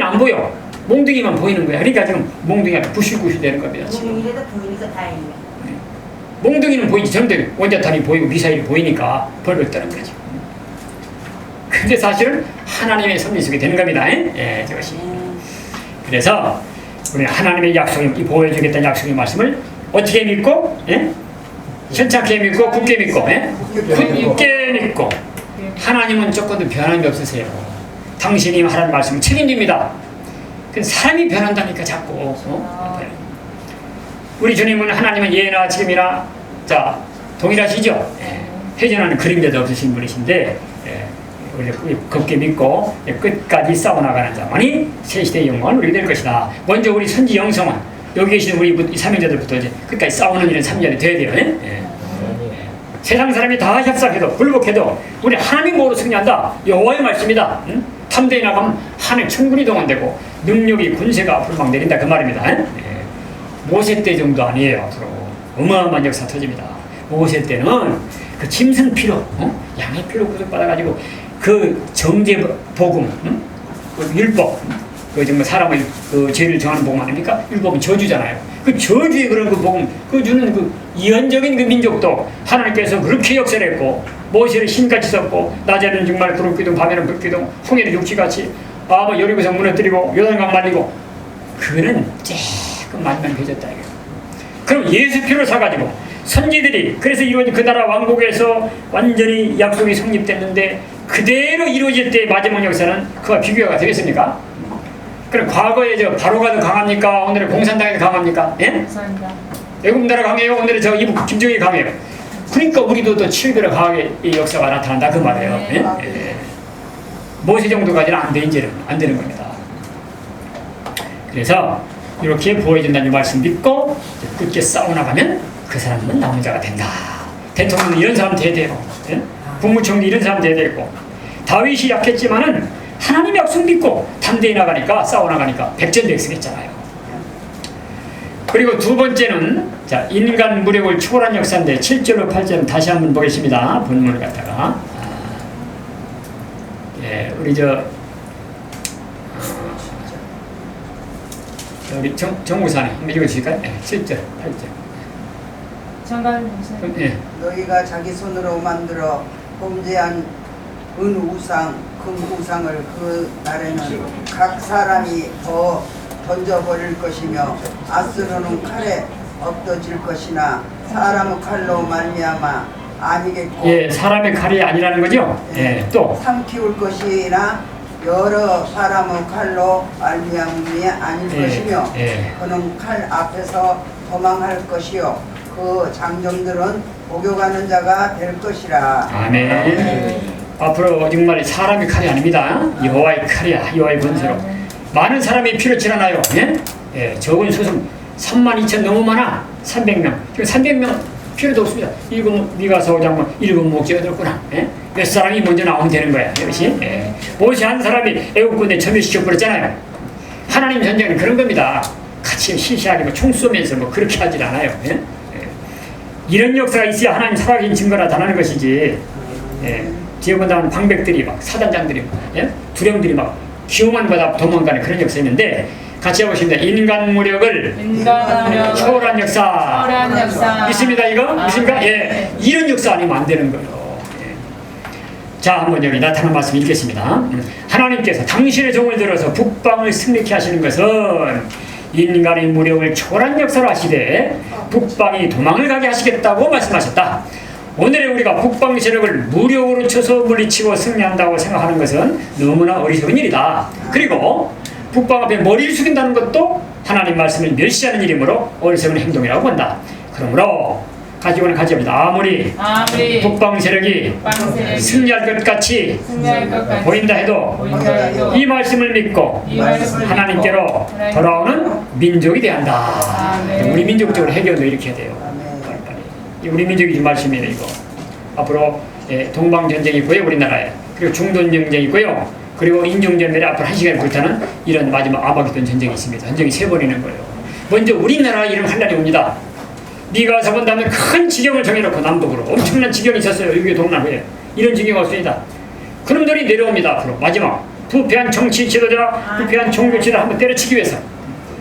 안 보여. 몽둥이만 보이는 거야. 그러니까 지금 몽둥이가 부실부실 되는 겁니다. 몽둥이라도 보이니까 다행이네. 몽둥이는 보이지. 전대 원자탄이 보이고 미사일이 보이니까 벌벌 떠는 거죠. 근데 사실은 하나님의 섭리 속에 되는 겁니다. 저것이. 그래서 우리 하나님의 약속이 보호해주겠다는 약속의 말씀을 어떻게 믿고, 현착하게 믿고, 굳게 믿고, 굳게 믿고. 하나님은 조금도 변함이 없으세요. 당신이 하라는 말씀은 책임집니다. 사람이 변한다니까 자꾸. 우리 주님은 하나님은 예나 지금이나 동일하시죠. 회전하는 그림자도 없으신 분이신데 우리 굳게 믿고 끝까지 싸워나가는 자만이 새 시대의 영광을 누리게 될 것이다. 먼저 우리 선지 영성은 여기 계신 우리 사명자들부터 이제 끝까지 싸우는 일은 참여가 돼야 돼요. 세상 사람이 다 협상해도 불복해도 우리 하나님 보호로 승리한다. 여호와의 말씀이다. 탐대에 나가면 하늘 천군이 동원되고 능력이 군세가 앞으로 막 내린다 그 말입니다. 모세 때 정도 아니에요. 앞으로 어마어마한 역사 터집니다. 모세 때는 그 짐승 피로, 양의 피로 구속받아가지고 그 정죄 복음, 그 율법, 그 정말 사람의 그 죄를 정하는 복음 아닙니까? 율법은 저주잖아요. 그 저주의 그런 그 복음, 그 주는 그 이언적인 그 민족도 하나님께서 그렇게 역사를 했고 모세를 신같이 썼고 낮에는 정말 구름 기둥, 밤에는 불 기둥, 홍해는 육지같이 뭐 여리고성 무너뜨리고 요단강 말리고 그거는 조금 많이만 벼졌다 이거. 그럼 예수 피를 사가지고 선지들이 그래서 이루어진 그 나라 왕국에서 완전히 약속이 성립됐는데 그대로 이루어질 때의 마지막 역사는 그와 비교가 되겠습니까? 그럼 과거에 바로가 더 강합니까? 오늘의 공산당이 더 강합니까? 외국 나라 강해요? 오늘의 이북 김정일이 강해요? 그러니까 우리도 또 7배로 강하게 이 역사가 나타난다 그 말이에요. 모세 정도까지는 안 돼, 이제는 안 되는 겁니다. 그래서 이렇게 보여준다는 말씀 믿고 굳게 싸워나가면 그 사람은 남은 자가 된다. 대통령은 이런 사람 돼야 돼요. 국무총리 이런 사람 돼야 되고 다윗이 약했지만은 하나님의 약속 믿고 담대히 나가니까 싸워나가니까 백전백승했잖아요. 그리고 두 번째는 자 인간 무력을 초월한 역사인데 7절로 8절 다시 한번 보겠습니다. 본문을 갖다가 예, 우리 우리 정무사님 한번 읽어주실까요? 예, 7절 8절 장관 목사님. 예. 너희가 자기 손으로 만들어 범죄한 은우상, 금우상을 그 날에는 각 사람이 더 던져버릴 것이며 아스로는 칼에 엎어질 것이나 사람의 칼로 말미암아 아니겠고 예, 사람의 칼이 아니라는 거죠? 예, 또 삼키울 것이나 여러 사람의 칼로 말미암음이 아닐 예, 것이며 예. 그는 칼 앞에서 도망할 것이요 그 장정들은 목욕하는 자가 될 것이라. 아멘. 앞으로 정말 사람의 칼이 아닙니다. 여호와의 칼이야. 여호와의 권세로 많은 사람이 피를 치르나요? 예? 예, 적은 수승 32,000 너무 많아. 300명. 지금 300명 필요도 없습니다. 일곱 미가서 5장만 일곱 목재가 들었구나. 예? 몇 사람이 먼저 나오면 되는 거야. 이것이. 예. 모세 한 사람이 애국군에 점유시켜 버렸잖아요. 하나님 전쟁은 그런 겁니다. 같이 시시하게 뭐 총 쏘면서 뭐 그렇게 하질 않아요. 예? 예. 이런 역사가 있어야 하나님 살아계신 증거라 다라는 것이지. 예. 지어본다면 방백들이 막 사단장들이 막, 예? 두령들이 막 기호만 받아 도망가는 그런 역사 있는데 같이 해보십니다. 인간 무력을 초월한 역사. 초월한 역사. 믿습니다 이거? 믿습니까? 예. 이런 역사 아니면 안 되는 거예요. 예. 자, 한번 여기 나타난 말씀 읽겠습니다. 하나님께서 당신의 종을 들어서 북방을 승리케 하시는 것은 인간의 무력을 초월한 역사로 하시되 북방이 도망을 가게 하시겠다고 말씀하셨다. 오늘의 우리가 북방 세력을 무력으로 쳐서 물리치고 승리한다고 생각하는 것은 너무나 어리석은 일이다. 그리고 북방 앞에 머리를 숙인다는 것도 하나님 말씀을 멸시하는 일이므로 어리석은 행동이라고 본다. 그러므로 가지고는 가져옵니다. 아무리 북방 세력이 승리할 것 같이 보인다 해도 이 말씀을 믿고 하나님께로 돌아오는 민족이 돼야 한다. 우리 민족적으로 해결도 이렇게 해야 돼요. 우리 민족이 좀 말씀이에요. 이거 앞으로 동방 전쟁이 있고요, 우리나라에. 그리고 중동 전쟁이 있고요. 그리고 인종전멸에 앞으로 1시간에 불타는 이런 마지막 아마겟돈 전쟁이 있습니다. 전쟁이 3번 있는 거예요. 먼저 우리나라 이름 한 날이 옵니다. 미가서 본다면 큰 지경을 정해놓고 남북으로 엄청난 지경이 있었어요. 여기 동남아에 이런 지경이 없습니다. 그놈들이 내려옵니다. 앞으로 마지막 부패한 정치 지도자, 부패한 종교 지도자 한번 때려치기 위해서.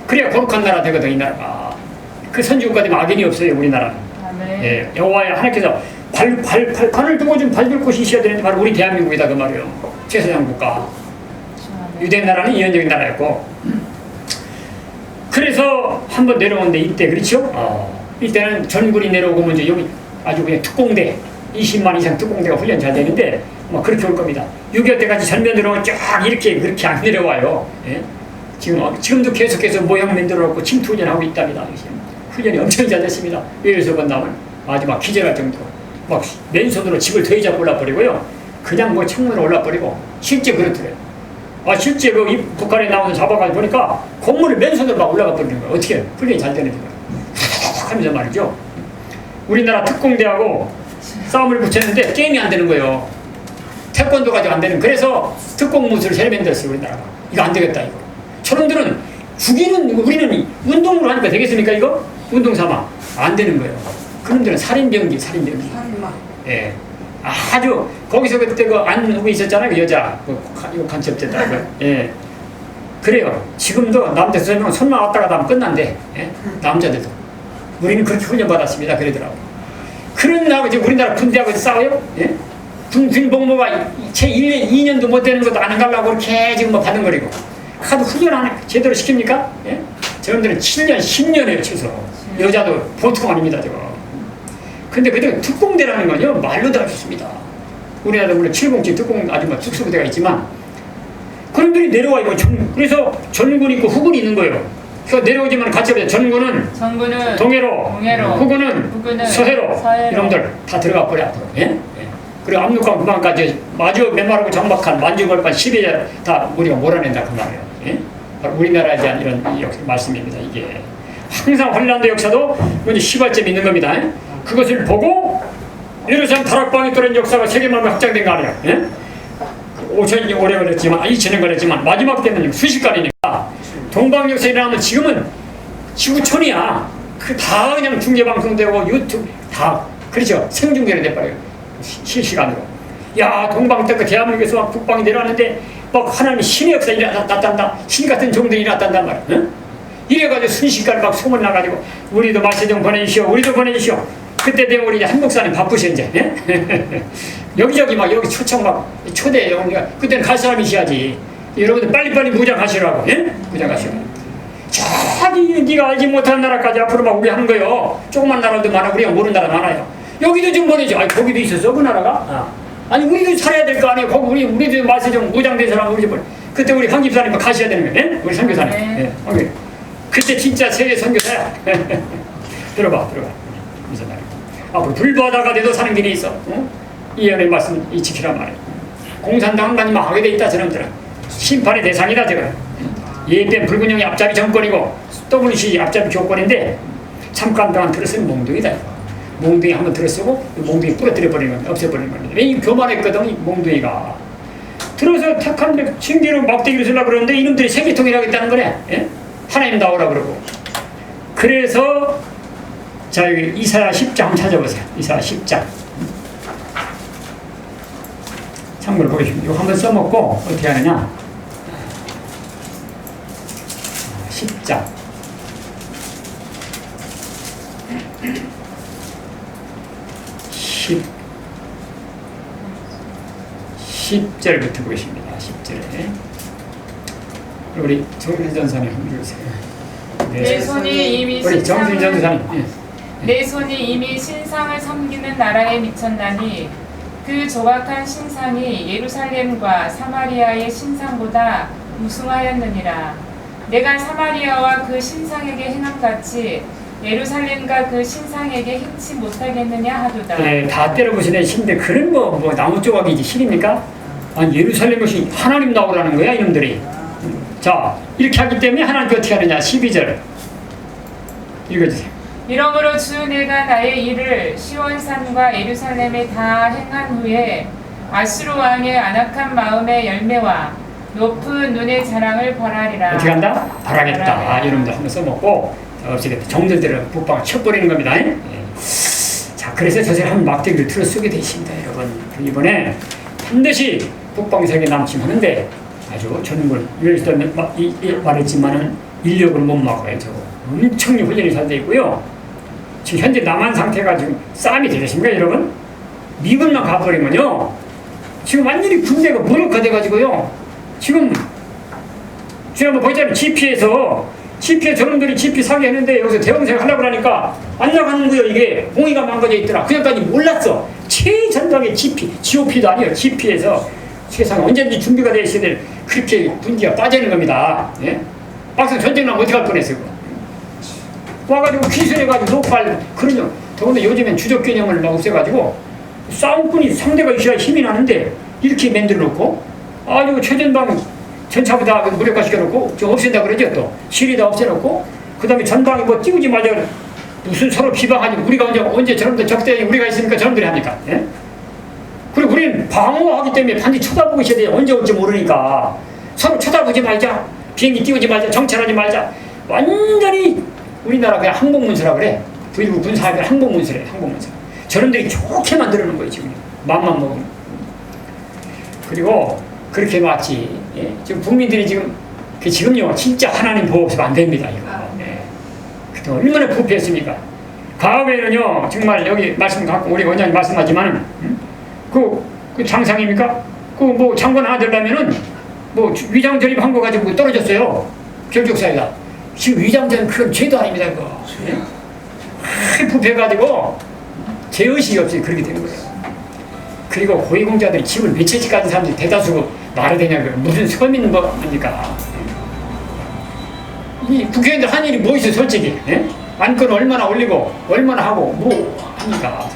그래야 거룩한 나라 되거든 이 나라가. 그 선지국가 되면 악인이 없어요 우리나라는. 예, 여호와의 하나님께서 발판을 두고 좀 밟을 곳이 있어야 되는데 바로 우리 대한민국이다 그 말이에요. 최소한 국가. 유대 나라는 이현적인 나라였고. 그래서 한번 내려오는데 이때 그렇죠? 이때는 전군이 내려오고 먼저 여기 아주 그냥 특공대 20만 이상 특공대가 훈련 잘 되는데 뭐 그렇게 올 겁니다. 6.25 때까지 전면 들어오면 쫙 이렇게 그렇게 안 내려와요. 예? 지금도 계속해서 모형 만들어 놓고 침투 훈련하고 있답니다. 훈련이 엄청 잘 됐습니다. 위에서 본다면 마지막 기절할 정도로 막 맨손으로 집을 더위 잡고 올라버리고요. 그냥 뭐 창문으로 올라버리고 실제 그렇더래요. 실제 그 북한에 나오는 잡아가지고 보니까 건물을 맨손으로 막 올라가 버리는 거예요. 어떻게 훈련이 잘 되는 거예요. 하면서 말이죠. 우리나라 특공대하고 싸움을 붙였는데 게임이 안 되는 거예요. 태권도 가지고 안 되는. 그래서 특공무술을 새로 만들었어요 우리나라가. 이거 안 되겠다 이거. 저놈들은 죽이는 우리는 운동으로 하니까 되겠습니까 이거? 운동 삼아 안 되는 거예요. 그놈들은 살인병기. 예, 아주 거기서 그때 그 안후고 있었잖아요 그 여자 그 간첩됐다. 예, 그래요. 지금도 남자 2명은 손만 왔다 갔다 하면 끝난대. 예? 남자들도. 우리는 그렇게 훈련 받았습니다. 그러더라고. 그런 나하고 이제 우리나라 군대하고 싸워요? 예? 군 복무가 채 1년, 2년도 못 되는 것도 안 가려고 그렇게 지금 뭐 받은거리고. 하도 훈련 안 해. 제대로 시킵니까? 예? 저놈들은 7년, 10년이에요, 최소. 여자도 보통 아닙니다, 저거. 근데 그때 특공대라는 건요, 말로도 할 수 있습니다. 우리나라도 물론 707 특공 아주 뭐 특수부대가 있지만, 그놈들이 내려와, 이거 그래서 전군 있고 후군이 있는 거예요. 그래서 내려오지만 같이 해보자. 전군은 동해로, 후군은 서해로, 이놈들 다 들어가 버려, 앞으로. 예? 예. 그리고 압록강 구간까지 마주 메마르고 정박한 만주벌판 12년 다 우리가 몰아낸다, 그 말이에요. 예? 바로 우리나라에 대한 이런 말씀입니다, 이게. 항상 홀란드 역사도 먼저 시발점이 있는 겁니다. 예? 그것을 보고 예루살렘 다락방에 떨어진 역사가 세계만에 확장된 거 아니에요. 예? 5천이 오래 걸렸지만 2천년 걸렸지만 마지막 때는 수십간이니까 동방 역사 일어나면 지금은 지구촌이야. 그 다 그냥 중계방송되고 유튜브 다 그렇죠. 생중계로 돼버려요. 실시간으로. 야 동방태가 대한민국에서 막 북방이 내려왔는데 막 하나님 신의 역사 나타난다. 신 같은 종들이 나타난단 말이야. 응? 이래가지고 순식간에 막 소문 나가지고 우리도 마세 좀 보내주시오. 우리도 보내주시오. 그때 되면 우리 한 목사님 바쁘셔 이제. 예? 여기저기 막 여기 초청 막 초대해요. 그때는 갈 사람이 있어야지. 여러분들 빨리빨리 무장하시라고. 예? 무장하시라고. 저기 네가 알지 못하는 나라까지 앞으로 막 우리 하는 거요. 조그만 나라도 많아. 우리가 모르는 나라 많아요. 여기도 좀 보내줘. 아니 거기도 있었어 그 나라가. 아니 우리도 살아야 될 거 아니에요. 거기 우리도 마세 좀 무장된 사람 우리 좀. 그때 우리 황 집사님 가셔야 되는 거예요. 예? 우리 선교사님. 네. 예. 그때 진짜 세계 선교사야. 들어봐. 무슨 말이야. 앞으로 불바다가 돼도 사는 길이 있어. 이연의 말씀 이 지키란 말이야. 공산당은 많이 망하게 돼 있다 저놈들은. 심판의 대상이다 저거는. 예변 붉은형이 앞잡이 정권이고 WC 앞잡이 조건인데 참관당한 들었으면 몽둥이다. 몽둥이 한번 들었으고 몽둥이 부러뜨려 버리는 겁니다. 없애버리는 겁니다. 왜 교만했거든 이 몽둥이가. 들어서 택한 징계로 막대기를 쓰려고 그러는데 이놈들이 세계통일 하겠다는 거네. 예? 하나님 나오라 그러고. 그래서 자 여기 이사야 10장 한번 찾아보세요. 이사야 10장. 참고로 보겠습니다. 이거 한번 써먹고 어떻게 하느냐. 10장. 10절부터 보겠습니다. 10절에 우리 정순 전사님 한번 읽으세요. 내 손이 이미 우리 정순 전사님. 내 손이 이미 신상을 섬기는 나라에 미쳤나니 그 조각한 신상이 예루살렘과 사마리아의 신상보다 우승하였느니라. 내가 사마리아와 그 신상에게 행함같이 예루살렘과 그 신상에게 행치 못하겠느냐 하도다. 네, 다 때려부시네 신데 그런 뭐 나무 조각이지 실입니까? 아니 예루살렘 것이 하나님 나오라는 거야 이놈들이. 자 이렇게 하기 때문에 하나님께 어떻게 하느냐. 12절 읽어주세요. 이러므로 주 내가 나의 일을 시온산과 예루살렘에 다 행한 후에 아수르 왕의 안악한 마음의 열매와 높은 눈의 자랑을 벌하리라. 어떻게 한다? 바라겠다. 이놈들 한번 써먹고 어찌됐든 정들들을 북방을 쳐버리는 겁니다. 예? 자 그래서 저 사람 막대기를 틀어 쓰게 되십니다 여러분. 이번에 반드시 북방세계 남침하는데 아주 전군 위에서 말했지만은 인력을 못 막아요. 저거 엄청난 훈련이 잘 돼 있고요. 지금 현재 남한 상태가 지금 싸움이 되겠습니까 여러분? 미군만 가버리면요 지금 완전히 군대가 무력화돼 가지고요 지금 지난번 보였잖아요. GP에서 저놈들이 GP 사게 했는데 여기서 대형생 하려고 하니까 안 나가는 거예요. 이게 공의가 망가져 있더라. 그전까지 몰랐어. 최전방의 GOP도 아니에요. GP에서 세상에 언제든지 준비가 되어 있어야 될 그렇게 분기가 빠지는 겁니다. 예? 막상 전쟁 나면 어떻게 할 뻔했어요. 와가지고 기술해가지고 녹발 그러냐. 더군다나 요즘엔 주적 개념을 막 없애가지고 싸움꾼이 상대가 있어야 힘이 나는데 이렇게 만들어 놓고 아주 최전방 전차보다 무력화시켜놓고 좀 없앤다 그러죠. 또 실이 다 없애놓고 그 다음에 전방에 뭐 띄우지 말자 무슨 서로 비방하니 우리가 언제 저놈들 적대에 우리가 있으니까 저놈들이 합니까? 예? 그리고 우리는 방어하기 때문에 반드시 쳐다보고 있어야 돼요. 언제 올지 모르니까 서로 쳐다보지 말자. 비행기 띄우지 말자. 정찰하지 말자. 완전히 우리나라 그냥 항복문서라 그래. V9 군사학교 항복문서래. 항복문서. 저놈들이 좋게 만들어 놓은 거예요. 지금 맘만 먹으면. 그리고 그렇게 맞지. 예? 지금 국민들이 지금요 진짜 하나님 보호 없으면 안 됩니다. 이거. 예. 그때 얼마나 부패했습니까? 과거에는요 정말 여기 말씀 갖고 우리 원장님 말씀하지만은 그 장상입니까? 그 뭐 장관 하나 되려면은 뭐 위장 전입한 거 가지고 떨어졌어요. 결격사유다. 지금 위장 전입 그건 죄도 아닙니다. 그거. 예? 부패가지고 죄의식이 없이 그렇게 되는 거예요. 그리고 고위공자들이 집을 몇 채씩 가진 사람들이 대다수고 말이 되냐고요. 무슨 서민 겁니까? 이 국회의원들 한 일이 뭐 있어요 솔직히. 예? 안건 얼마나 올리고 얼마나 하고 뭐 합니까?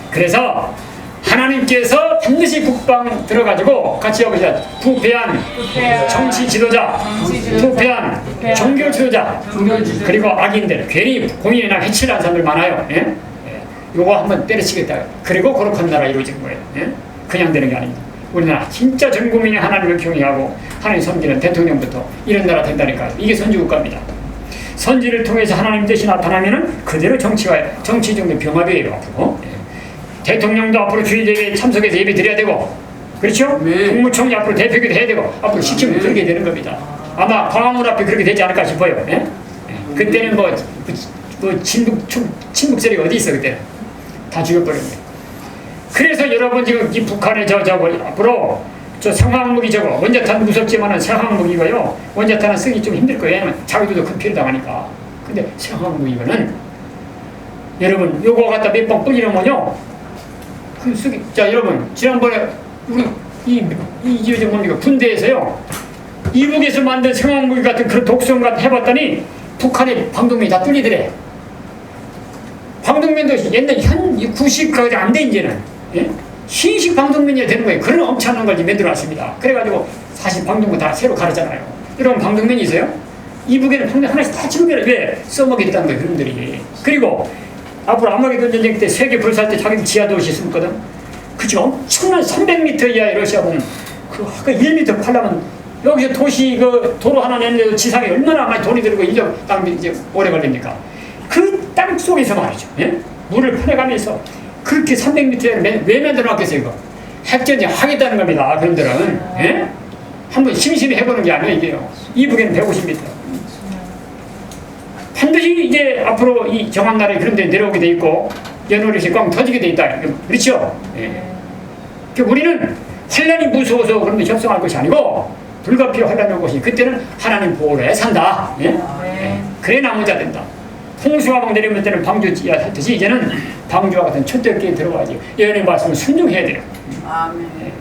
그래서 하나님께서 반드시 북방 들어가지고 같이 여기서 부패한 정치 지도자, 부패한 종교 지도자, 그리고 악인들 괜히 공인이나 해치려는 사람들 많아요. 예? 요거 한번 때려치겠다. 그리고 거룩한 나라 이루어진 거예요. 예? 그냥 되는 게 아닙니다. 우리나라 진짜 전 국민이 하나님을 경외하고 하나님 섬기는 대통령부터 이런 나라 된다니까요. 이게 선진국가입니다. 선지를 통해서 하나님 뜻이 나타나면은 그대로 정치적인 병합이에요 앞으로. 예. 대통령도 앞으로 주의제에 참석해서 예배 드려야 되고, 그렇죠? 국무총리 앞으로 대표기도 해야 되고, 앞으로 시키면 그렇게 되는 겁니다. 아마 광화문 앞에 그렇게 되지 않을까 싶어요. 예? 예. 그때는 뭐 친북 세력이 어디 있어 그때는 다 죽여버린 거예요. 그래서 여러분 지금 이 북한의 앞으로 저 상황무기 저거 원자탄 무섭지만은 상황무기가요 원자탄은 쓰기 좀 힘들 거예요. 왜냐면 자기들도 큰 피해를 당하니까. 근데 상황무기가는 여러분 요거 갖다 몇 방 뿌리면요 그 쓰기. 자 여러분 지난번에 우리 이지효정 뭡니까 군대에서요 이북에서 만든 상황무기 같은 그런 독성 같은 해봤더니 북한의 방독면이 다 뚫리더래. 방독면도 옛날 현 90까지 안 돼 이제는. 예? 신식 방독면이 되는 거예요. 그런 엄청난 걸 만들어놨습니다. 그래가지고 사실 방독면 다 새로 가르잖아요. 여러분 방독면이 있어요? 이북에는 방독면 하나씩 다 집어겨요. 왜? 써먹겠다는 거예요. 그놈들이. 그리고 앞으로 아마게돈 전쟁 때 세계 불살 때 자기들 지하도시 숨거든. 그죠? 엄청난 300m 이하의 러시아 보면 그 1m 팔려면 여기서 도시 그 도로 하나 내는데도 지상에 얼마나 많이 돈이 들고 인력 땅 이제 오래 걸립니까? 그 땅 속에서 말이죠. 예? 물을 퍼내가면서 그렇게 300m에 왜 만들어놨겠어요 이거? 핵전쟁 하겠다는 겁니다. 그런들은 예? 한번 심심히 해보는 게 아니에요 이게요. 이북에는 150m. 반드시 이제 앞으로 이 정한나라에 그런 데 내려오게 돼 있고 연호력이 꽝 터지게 돼 있다. 그렇죠? 예. 우리는 환란이 무서워서 그런 데 협성할 것이 아니고 불가피해 환란이 올 것이니 그때는 하나님 보호를 해 산다. 예? 예. 그래 나무자 된다. 홍수가 막 내리면 때는 방주야 했듯이 이제는 방주와 같은 촛대기에 들어가야지. 예언의 말씀을 순종해야 돼요. 아멘. 예.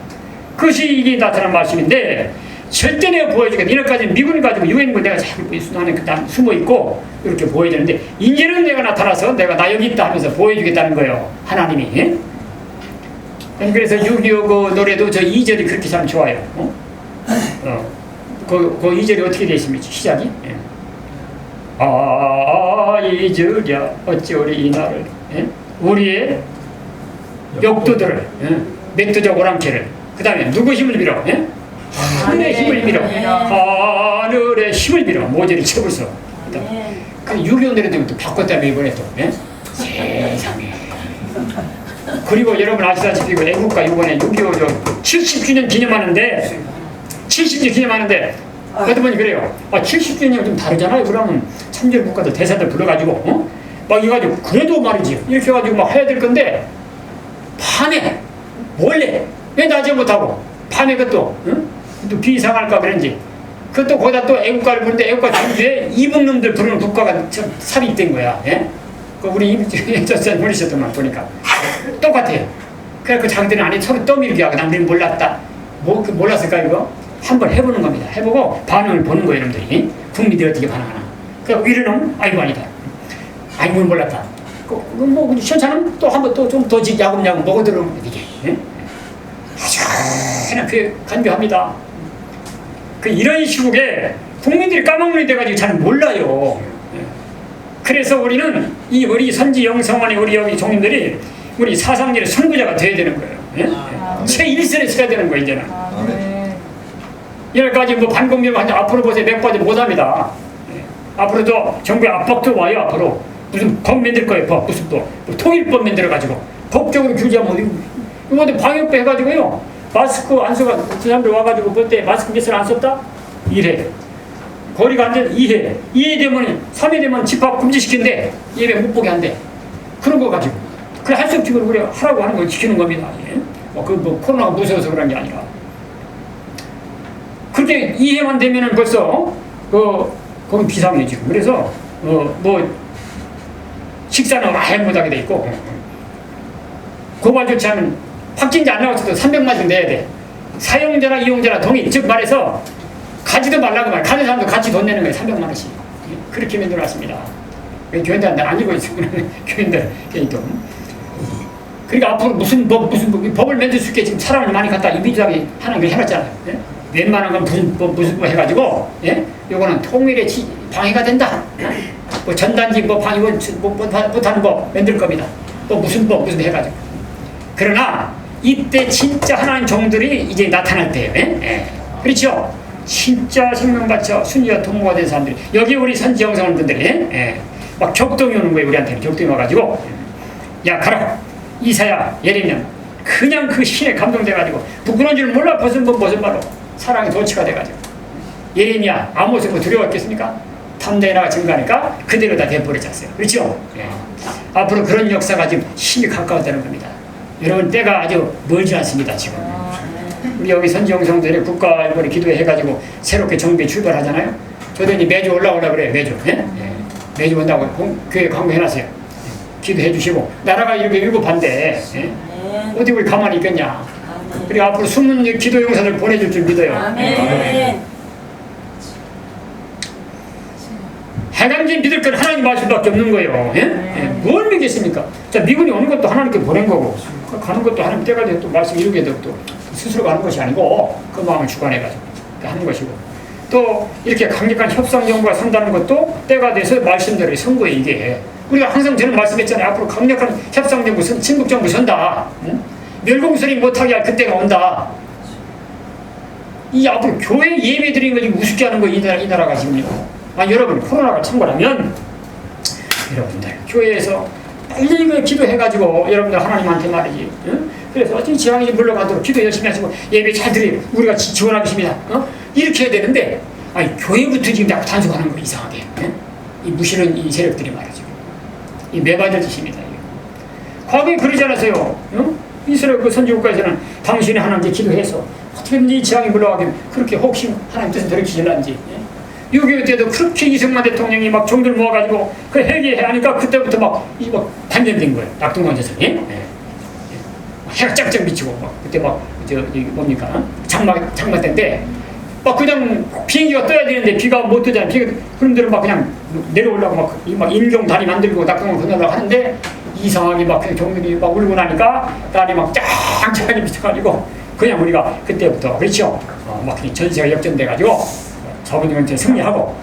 그것이 이게 나타난 말씀인데 절대 내가 보여주겠다. 이날까지 미군을 가지고 유엔군 내가 잘 숨어 있고 이렇게 보여야 되는데 이제는 내가 나타나서 내가 나 여기 있다 하면서 보여주겠다는 거예요. 하나님이. 예? 그래서 6.25 그 노래도 저 2절이 그렇게 참 좋아요. 그 2절이 어떻게 되어 있습니까? 시작이? 예. 잊으랴 어찌오리 이날을 예? 우리의 역도들을 예? 맥도적 오랑캐를 그 다음에 누구 힘을 빌어? 예? 하늘의 힘을 빌어 하늘의 힘을 빌어 모조리 쳐불서 그 6.25 노래도 또 바꿨다며 이번에 또 예? 세상에 그리고 여러분 아시다시피 그 애국가 이번에 6.25 70주년 기념하는데 70주년 기념하는데 어떤 분이 그래요. 70주년이 좀 다르잖아요. 그러면 참전 국가들 대사들 불러가지고 막 이래가지고 그래도 말이지 이렇게 해가지고 막 해야 될 건데 밤에 몰래 왜 낮에 못하고 밤에 그것도 또 비상할까 그런지 그것도 거기다 또 애국가를 부르는데 애국가 중주에 이북놈들 부르는 국가가 삽입된 거야. 예? 그 우리 임전선 보내셨더만 보니까 똑같아요. 그래서 자기들은 안에 서로 떠밀기 하고 남들은 몰랐다. 몰랐을까 이거? 한번 해보는 겁니다. 해보고 반응을 보는 거예요, 여러분들이. 국민들이 어떻게 반응하나. 그러니까 위로는 아이고 아니다. 아이고 몰랐다. 뭐 시원찮으면 또 한번 또 좀 더 야금야금 먹어들어오면 이게 예? 아주 그 간교합니다. 그 이런 시국에 국민들이 까먹는 데가지고 잘 몰라요. 그래서 우리는 우리 선지 영성원의 우리 여기 종님들이 우리 사상일의 선구자가 돼야 되는 거예요. 예? 최일선에 서야 되는 거예요 이제는. 여기까지 뭐 반공명 한 앞으로 보세요. 몇 가지 못합니다. 예. 앞으로도 정부의 압박도 와요. 앞으로 무슨 법 만들 거예요. 법 무슨 또 통일법 만들어가지고 법적으로 규제하면 이것도 방역법 해가지고요. 마스크 안 써가 그 사람들 와가지고 볼 때 마스크 몇을 안 썼다? 1회. 거리가 안 돼? 2회. 2회 되면 3회 되면 집합 금지시킨대. 예배 못 보게 한대. 그런 거 가지고 그래 할 수 없지 그래 하라고 하는 걸 지키는 겁니다. 예. 뭐 코로나가 무서워서 그런 게 아니라. 그렇게 이해만 되면은 벌써 거기 비상이에요 지금. 그래서 뭐 식사는 아예 못하게 돼 있고 고발 조치하면 확진자 안 나왔어도 300만 원 내야 돼. 사용자나 이용자나 동의. 즉 말해서 가지도 말라고 말. 가는 사람도 같이 돈 내는 거예요. 300만 원씩. 그렇게 만들어놨습니다. 교인들한테 아니고 있으면 교인들 좀. 그러니까 앞으로 무슨 법을 만들 수 있게 지금 사람을 많이 갖다 이비주하게 하는 걸 해놨잖아요. 예? 웬만한 건 무슨 뭐 해가지고, 예? 요거는 통일에 방해가 된다. 뭐 전단지 방해원 못하는 법 만들 겁니다. 또 무슨 해가지고. 그러나 이때 진짜 하나님 종들이 이제 나타날 때예요. 예? 예. 그렇죠? 진짜 생명 바쳐 순위와 동무가 된 사람들이 여기 우리 선지정성원들이 예, 막 격동이 오는 거예요. 우리한테는 격동이 와가지고 야 가라 이사야 예레미야 그냥 그 신에 감동돼가지고 부끄러운 줄 몰라 벗은 바로 사랑의 도치가 돼가지고 예레미야 아모스 뭐 두려웠겠습니까? 탐대나가 증가하니까 그대로 다 돼버렸잖아요. 그렇죠? 예. 앞으로 그런 역사가 지금 힘이 가까웠다는 겁니다. 여러분 때가 아주 멀지 않습니다. 지금 우리 여기 선지정성들이 국가 이번에 기도해가지고 새롭게 정비 출발하잖아요. 저도 이제 매주 올라오라 그래요. 매주 예? 예. 매주 온다고 교회 광고해놨어요. 기도해 주시고 나라가 이렇게 위급한데 예? 어디 우리 가만히 있겠냐. 그리고 앞으로 숨은 기도 용사들 보내줄 줄 믿어요. 아멘. 해감진 믿을 건 하나님 말씀밖에 없는 거예요. 예? 예. 뭘 믿겠습니까? 자, 미군이 오는 것도 하나님께 보낸 거고 가는 것도 하나님 때가 돼서 또 말씀 이루게 되고 또 스스로 가는 것이 아니고 그 마음을 주관해가지고 하는 것이고 또 이렇게 강력한 협상 정부가 선다는 것도 때가 돼서 말씀대로 선 거예요. 이게 우리가 항상 저는 말씀했잖아요. 앞으로 강력한 협상 정부, 친국 정부 선다. 응? 멸공설이 못하게 할 그때가 온다. 이 앞으로 교회 예배 드리는 거 지금 우습게 하는 거 이 나라가 지금요. 여러분 코로나가 참고라면 여러분들 교회에서 빨리 그 기도해가지고 여러분들 하나님한테 말이지. 응? 그래서 어떤 지방이 물러가도록 기도 열심히 하시고 예배 잘 드리고 우리가 지원하겠습니다. 이렇게 해야 되는데 교회부터 지금 자꾸 단속하는 거 이상하게. 이 무시는 이 세력들이 말이죠. 이 매받을 짓입니다. 과거에 그러지 않았어요. 이스라엘 그 선지국가에서는 당신이 하나님께 기도해서 어떻게든지 이 지방이 물러가면 그렇게 혹시 하나님 뜻을 들이키실런지 6.25 때도 그렇게 이승만 대통령이 막 종들 모아가지고 그 회개해 하니까 그때부터 막 반전된 거예요. 낙동강에서 해가 짝짝 비치고 막 그때 막 뭡니까 장마 때인데 막 그냥 비행기가 떠야 되는데 비가 못 뜨잖아요. 그런데는 막 그냥 내려오려고 막 인종 다리 만들고 낙동강 건너려고 하는데 이상하게 막 종들이 막 울고 나니까 딸이 막 짱짱하게 비쳐가지고 그냥 우리가 그때부터 그렇죠. 막 전세가 역전돼가지고 자본주의한테 승리하고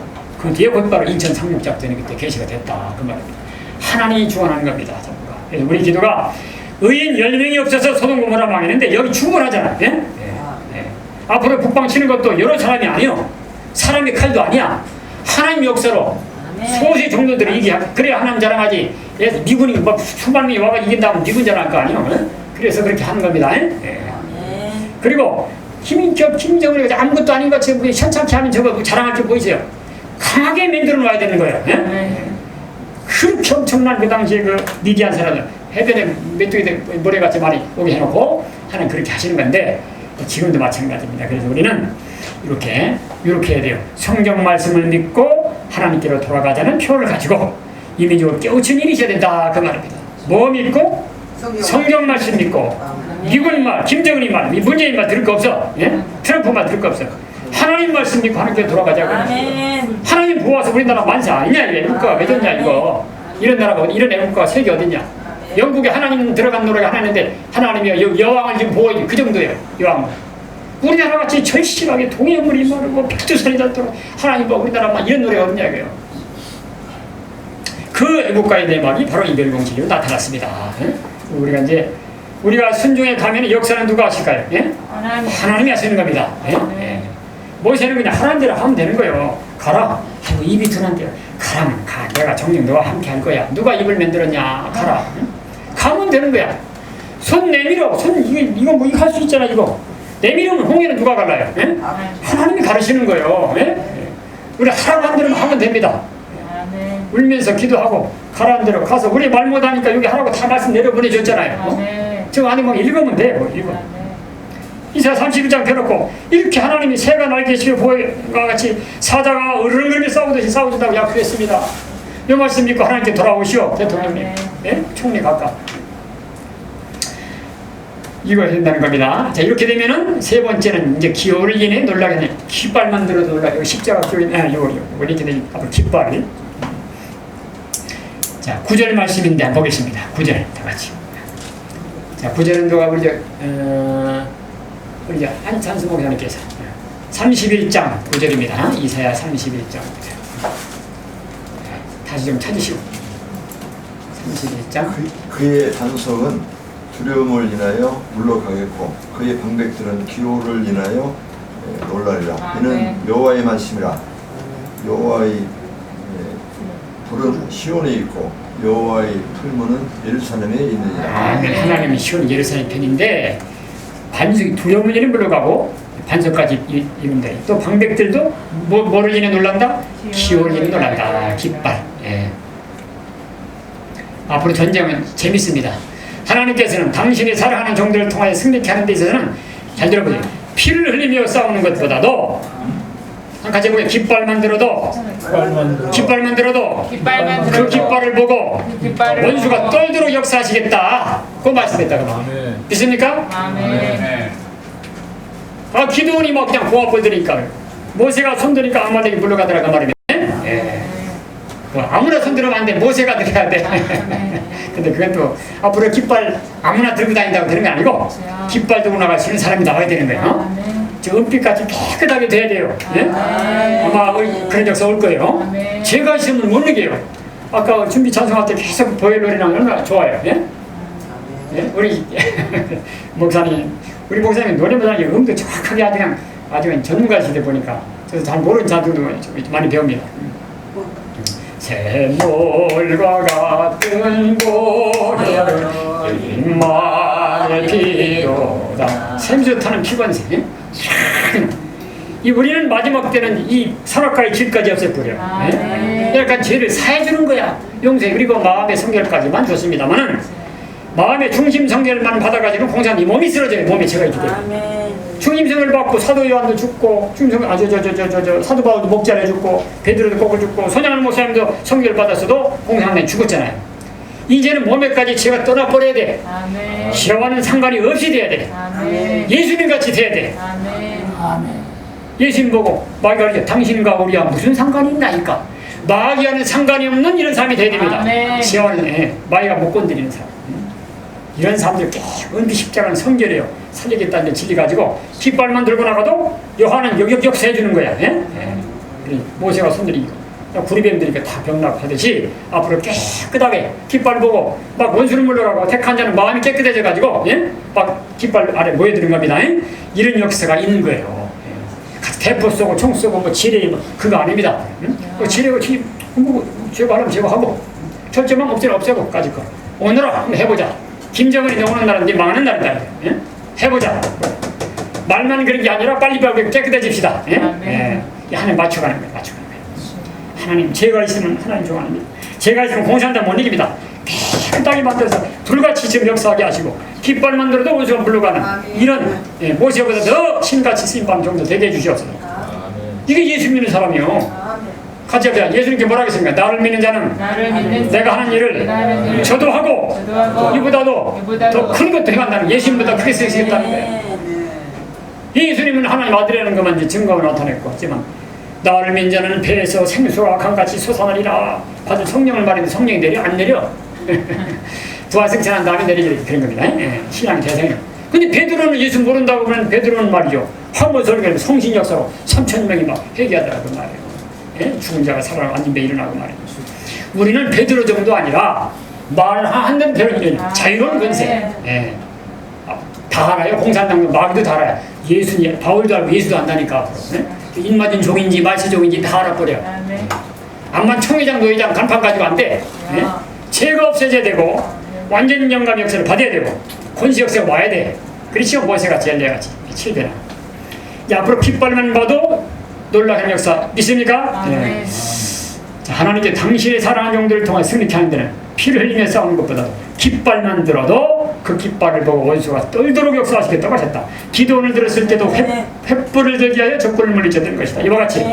그 뒤에 곧바로 인천 상륙작전이 그때 개시가 됐다 그 말입니다. 하나님이 주관하는 겁니다. 전부가. 그래서 우리 기도가 의인 10명이 없어서 소돔 고모라 망했는데 여기 충분하잖아요. 예? 예. 앞으로 북방 치는 것도 여러 사람이 아니요. 사람의 칼도 아니야. 하나님 역사로 소수 정도들이 이기하고 그래야 하나님 자랑하지. 미군이 막 수만 명이 와가 이긴다면 미군 자랑할 거 아니요. 예? 그래서 그렇게 하는 겁니다. 예? 그리고 김정은이 아무것도 아닌 것 같이 현찮게 하면 저거 자랑할 게 뭐 있어요? 강하게 만들어 놔야 되는 거예요. 예? 그렇게 엄청난 그 당시에 그 미디안 사람들 해변에 메뚜기 모래같이 많이 오게 해놓고 하는 그렇게 하시는 건데 지금도 마찬가지입니다. 그래서 우리는 이렇게 해야 돼요. 성경 말씀을 믿고 하나님께로 돌아가자는 표를 가지고 이민족을 깨우친 일이 있어야 된다 그 말입니다. 뭐 믿고? 성경 말씀 믿고 미군 말, 김정은이 말, 문재인 말 들을 거 없어. 예? 트럼프 말 들을 거 없어. 하나님 말씀 믿고 하나님께 돌아가자고. 하나님 보아서 우리나라 만세 아니냐? 애국가가 왜 됐냐 이거. 이런 나라가 이런 애국가가 세계 어딨냐? 영국에 하나님 들어간 노래가 하나 있는데 하나님이 여왕을 지금 보호해 그 정도예요. 여왕. 우리나라 같이 절실하게 동해물이 마르고 백두산이 닿도록 하나님 뭐 우리나라만 이런 노래가 어딨냐 이거예요. 그 애국가의 내막이 바로 이별공식으로 나타났습니다. 예? 우리가 순종에 가면 역사는 누가 하실까요? 예? 하나님이 하시는 겁니다. 예? 예. 모세는 그냥 하나님대로 하면 되는 거예요. 가라. 하고 입이 드는데요. 가라면 가. 내가 정녕 너와 함께 할 거야. 누가 입을 만들었냐. 가라. 응? 가면 되는 거야. 손 내밀어. 이거 뭐 이거 할 수 있잖아 이거. 내밀으면 홍해는 누가 갈라요? 예? 하나님이 가르치는 거예요. 예? 우리 하라고 한 대로 하면 됩니다. 울면서 기도하고 가라는 대로 가서 우리 말 못하니까 여기 하라고 다 말씀 내려보내줬잖아요. 저 안에 뭐 읽으면 돼. 뭐 읽어. 이사야 31장 펴놓고 이렇게 하나님이 새가 날개시며 보호와 같이 사자가 으르렁거리며 싸우듯이 싸우신다고 약속했습니다. 이 말씀 믿고 하나님께 돌아오시오. 대통령님. 예? 총리 각각. 이거 된다는 겁니다. 자 이렇게 되면은 세 번째는 이제 기호를 인해 놀라겠네. 깃발만 들어도 놀라. 십자가 교인 요거 이렇게 되니 앞으로 깃발이. 자 9절 말씀인데 한번 보겠습니다. 9절 다 같이. 자 9절은 누가 우리 한찬수 목사님께서 31장 9절입니다. 이사야 31장 9절. 다시 좀 찾으시고 31장 그의 단속은 두려움을 인하여 물러가겠고 그의 방백들은 기호를 인하여 놀라리라. 아멘. 이는 여호와의 말씀이라. 여호와의 불은 시온에 있고 여호와의 풀무는 예루살렘에 있느니라. 아멘. 하나님이 시온 예루살렘 편인데 반석이 두려운 일이 물러가고 반석까지 이룬다. 또 방백들도 뭐를 인해 놀란다? 시온을 인해 놀란다. 깃발. 예. 앞으로 전쟁은 재밌습니다. 하나님께서는 당신이 사랑하는 종들을 통하여 승리케 하는 데 있어서는 잘 들어보세요. 피를 흘리며 싸우는 것보다도 한 가지 보면 깃발만 들어도 그 깃발을 보고 원수가 떨도록 역사하시겠다. 그 말씀했다고. 믿습니까? 아멘. 아, 기도원이 뭐 그냥 고압을 드니까 모세가 손드니까 아말렉이 물러가더라 그 말이네. 예. 뭐 아무나 손들으면 안 돼. 모세가 들어야 돼. 근데 그건 또 앞으로 깃발 아무나 들고 다닌다고 되는 게 아니고 깃발 들고 나갈 수 있는 사람이 나와야 되는 거예요. 저 은빛같이 깨끗하게 돼야 돼요. 예? 아마 그런 역사 올 거예요. 제가 있으면 못 느껴요. 아까 준비 찬송할 때 계속 보혈놀이나 얼마나 좋아요. 예? 예? 우리 목사님 노래보다는 음도 정확하게 아주 그냥 전문가시다 보니까 저도 잘 모르는 자들도 많이 배웁니다. 샘물과 같은 고개를 입만의 피로다. 샘수 타는 피관세. 이 우리는 마지막 때는 이 산악가의 길까지 없애버려. 약간 죄를 사해주는 거야. 용서 그리고 마음의 성결까지만 좋습니다만은 마음의 중심 성결만 받아가지고 공산 이 몸이 쓰러져요. 몸에 죄가 있기 때문에. 중심성을 받고 사도 요한도 죽고 사도 바울도 목자를 죽고 베드로도 꼭을 죽고 손양은 목사님도 성결 받았어도 공산당에 죽었잖아요. 이제는 몸에까지 죄가 떠나버려야 돼. 죄와는 상관이 없이 돼야 돼. 예수님 같이 돼야 돼. 예수님 보고 마귀가 그러죠. 당신과 우리와 무슨 상관이 있나이까. 마귀와는 상관이 없는 이런 사람이 돼야 됩니다. 죄와는 마귀가 못 건드리는 사람. 이런 사람들 은비 십자가는 성결해요. 살리겠다는 진리 가지고 깃발만 들고 나가도 요한은 역사해 주는 거야. 모세가 손들이고 구리뱀들이니까 다 병납하듯이 앞으로 깨끗하게 깃발 보고 막 원수를 물러가고 택한 자는 마음이 깨끗해져 가지고 막 깃발 아래 모여드는 겁니다. 이런 역사가 있는 거예요. 대포 쏘고 총 쏘고 뭐 지뢰 뭐 그거 아닙니다. 지뢰고 제거하려면 제거하고 철저만 없애고 까짓 거. 오늘은 한번 해보자. 김정은이 나오는 날은 네 망하는 날이다. 해보자. 말만 그런 게 아니라 빨리 깨끗해집시다. 하나님 맞춰가는 거예요. 하나님 제가 있으면 하나님 좋아합니다. 제가 있으면 공산당 못 이깁니다. 깨끗하게 만들어서 불같이 지금 역사하게 하시고 깃발 만들어도 원수가 물러가는 이런 모세보다 더 신같이 쓰임받는 정도 되게 해주시옵소서. 이게 예수 믿는 사람이요. 같이 합시다. 예수님께 뭐라 하겠습니까? 나를 믿는 자는 내가 하는 일을 저도 하고 이보다도 더 큰 것도 행한다는 예수님보다 크게 쓰시겠다는 거예요. 예수님은 하나님 아들이라는 것만 이제 증거가 나타냈고 하지만 나를 믿는 자는 배에서 생수와 강같이 솟아나리라. 받은 성령을 말했는데 성령이 내려 안 내려. 부활승천한 다음에 내리게 그런 겁니다. 신앙의 대상이에요. 근데 베드로는 예수 모른다고 그러면 베드로는 말이죠. 황무설교는 성신 역사로 3,000명이 막 회개하더라고 말이에요. 죽은 자가 살아 앉은 데 일어나고 말이에요. 우리는 베드로 정도 아니라 말하는 대로 자유로운 권세. 다 알아요. 공산당도 마귀도 다 알아요. 예수님, 바울도 알고 예수도 안다니까 앞으로. 인마진 종인지 말세종인지 다 알아버려. 암만 총회장, 노회장, 간판 가지고 안 돼. 죄가 없어져야 되고 완전 영감 역사를 받아야 되고 권세 역사가 와야 돼. 그렇죠. 모세같이 엘리야같이 7배나. 앞으로 깃발만 봐도 놀라운 역사 믿습니까? 자, 하나님께 당신의 사랑하는 종들을 통해 승리케 하는 데는 피를 흘리며 싸우는 것보다 깃발만 들어도 그 깃발을 보고 원수가 떨도록 역사하시겠다고 하셨다. 기도원을 들었을 때도 횃불을 들게 하여 적군을 물리쳐 드는 것이다. 이와 같이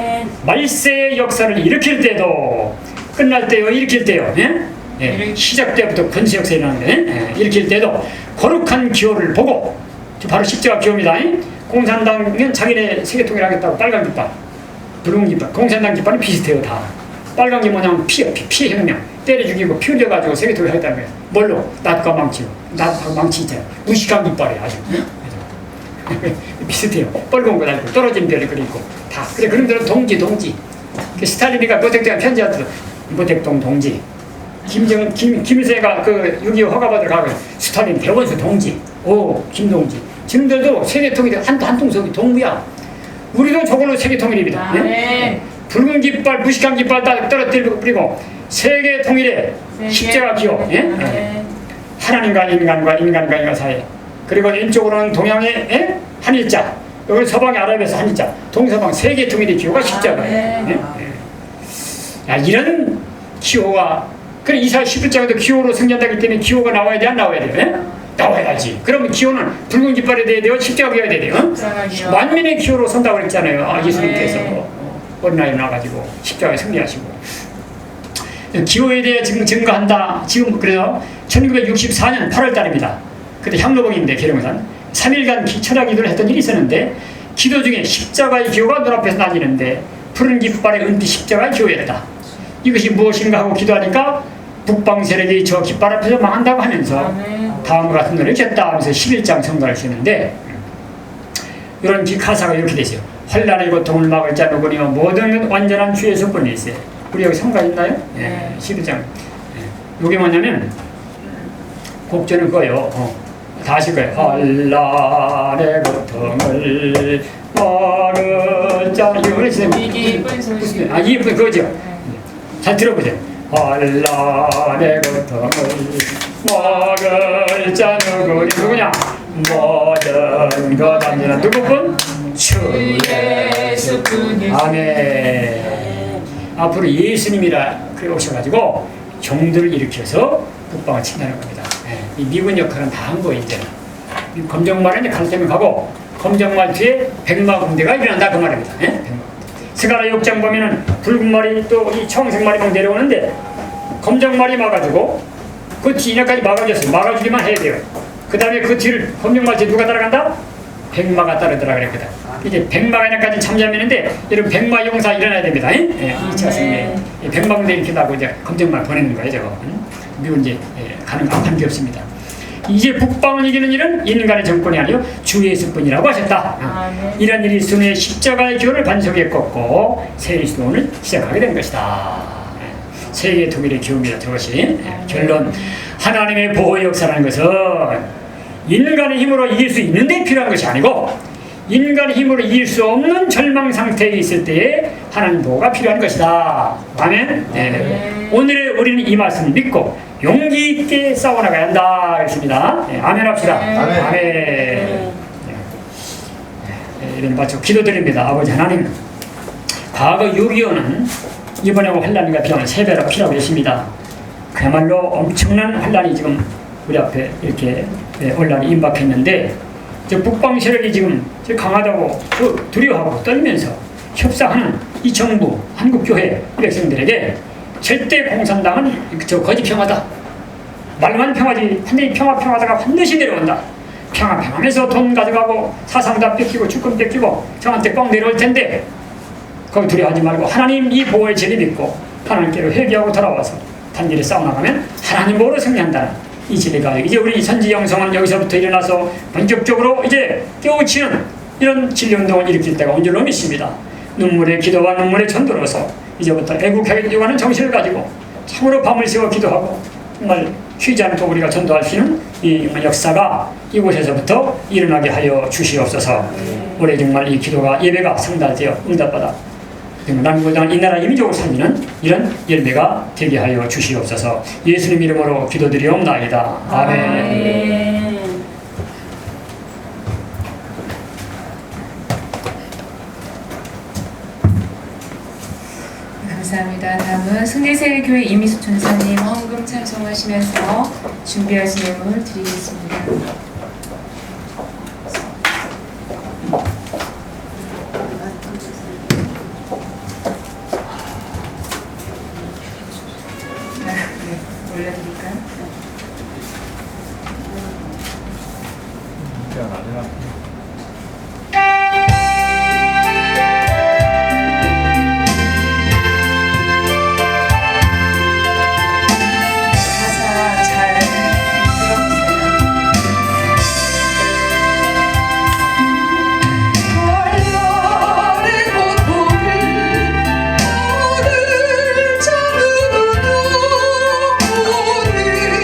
말세의 역사를 일으킬 때도 끝날 때요 일으킬 때요 시작 때부터 권세 역사 일어나는데 일으킬 때도 거룩한 기호를 보고 바로 십자가 기호입니다. 공산당은 자기네 세계통일 하겠다고 빨간 깃발 붉은 깃발 공산당 깃발은 비슷해요. 다 빨간 게 뭐냐면 피해 혁명 때려 죽이고 피 흘려가지고 세계통일 하겠다는 거예요. 뭘로? 낫과 망치로. 낫하고 망치 있잖아요. 무식한 깃발이에요. 아주 비슷해요. 빨간 거 달고 떨어진 별이 그리고 다 그래. 그놈들은 동지 스탈린이가 모택동에 편지하더라도 모택동 동지 김일성이가 그 6.25 허가받으러 가고 스탈린 대원수 동지 김동지 지금들도 세계통일이 한통속이 동무야. 우리도 저걸로 세계 통일입니다. 예? 아멘. 붉은 깃발, 무식한 깃발 다 떨어뜨리고 세계 통일의 십자가 기호. 예? 아멘. 하나님과 인간과 사이. 그리고 왼쪽으로는 동양의 예? 한일자, 여기 서방의 아랍에서 한일자, 동서방 세계 통일의 기호가 십자가예요. 예? 예. 야, 이런 기호가 그래 이사야 11장에도 기호로 승리한다기 때문에 기호가 나와야 돼, 안 나와야 돼요? 예? 나와야지. 그러면 기호는 붉은 깃발이 돼야 돼요, 십자가 기호가 돼야 돼요. 그러면요. 만민의 기호로 선다고 그랬잖아요. 예수님께서 어린아이 나가지고 십자가에 승리하시고. 기호에 대해 지금 증거한다. 지금 그래서 1964년 8월 달입니다. 그때 향로봉인데 계룡산 3일간 철야 기도를 했던 일이 있었는데 기도 중에 십자가의 기호가 눈앞에서 나뉘는데 푸른 깃발의 은빛 십자가의 기호였다. 이것이 무엇인가 하고 기도하니까 북방 세력이 저 깃발 앞에서 망한다고 하면서 다음과 같은 노래를 쳤다 하면서 11장 성가를 쓰는데 이런 가사가 이렇게 되죠. 환란의 고통을 막을 자 누구니와 모든 완전한 주의 속권이 있어요. 우리 여기 성가 있나요? 예, 11장. 예. 이게 뭐냐면 곡조는 그거요. 다 하실 거예요. 환란의 고통을 막을 자 이거 이기쁜 소식. 아 이기쁜 그거죠. 잘 들어보세요. 환란의 고통을 막을 자 누구냐? 모든 것 안전한 누구뿐? 주 예수뿐이시. 아멘. 앞으로 예수님이라 그래 오셔가지고 종들을 일으켜서 북방을 침략하는 겁니다. 이 미군 역할은 다 한 거예요. 이제 검정말은 이제 가르치면 가고 검정말 뒤에 백마 군대가 일어난다 그 말입니다. 스가랴 6장 보면은 붉은 말이 또 이 청색 말이 막 내려오는데 검정말이 막아주고 그 뒤에까지 막아줬어요. 막아주기만 해야 돼요. 그 다음에 그 뒤를 검정말 뒤에 누가 따라간다? 백마가 따르더라 그랬거든. 이제 백마가 이날까지 참여하는데 이런 백마 용사 일어나야 됩니다. 2차 승리. 백마 군대 이렇게 나고 이제 검정말 보내는 거예요. 저거. 미군 이제 가는 거 관계 없습니다. 이제 북방을 이기는 일은 인간의 정권이 아니요 주 예수뿐이라고 하셨다. 이런 일이 순회 십자가의 기호를 반석에 꺾고 새 시도를 시작하게 된 것이다. 세계 통일의 기호입니다. 저것이. 결론 하나님의 보호 역사라는 것은 인간의 힘으로 이길 수 있는데 필요한 것이 아니고 인간의 힘으로 이길 수 없는 절망 상태에 있을 때에 하나님 보호가 필요한 것이다. 아멘. 네. 오늘의 우리는 이 말씀을 믿고 용기 있게 싸워나가야 한다. 그렇습니다. 네. 아멘 합시다. 아멘. 아멘. 이런 마쳐 기도드립니다. 아버지 하나님, 과거 6.25는 이번에 환란과 비하면 3배로 피라고 계십니다. 그야말로 엄청난 환란이 지금 우리 앞에 이렇게 혼란이 임박했는데 저 북방 세력이 지금 강하다고 두려워하고 떨면서 협상하는 이 정부, 한국교회 이 백성들에게 절대 공산당은 저 거짓 평화다. 말만 평화지 완전히 평화다가 반드시 내려온다. 평화하면서 돈 가져가고 사상 다 뺏기고 주권 뺏기고 저한테 꽉 내려올 텐데 거기 두려워하지 말고 하나님 이 보호의 진리 믿고 하나님께로 회개하고 돌아와서 단일히 싸워나가면 하나님 보호로 승리한다는 이 진리가 이제 우리 선지 영성은 여기서부터 일어나서 본격적으로 이제 깨우치는 이런 진리운동을 일으킬 때가 온 줄로 믿습니다. 눈물의 기도와 눈물의 전도로서 이제부터 애국하게 요구하는 정신을 가지고 참으로 밤을 새워 기도하고 정말 쉬지 않고 우리가 전도할 수 있는 이 역사가 이곳에서부터 일어나게 하여 주시옵소서. 올해 정말 이 기도가 예배가 성달되어 응답받아 남고당 이 나라 이민족을 살리는 이런 열매가 되게 하여 주시옵소서. 예수님 이름으로 기도드리옵나이다. 아멘. 감사합니다. 다음은 승리세계교회 이미수 전사님 헌금 찬송하시면서 준비하신 예물 드리겠습니다. 올려드릴까요? 가사 잘 들어보세요. 환란의 고통을 막을 자 누구도 오늘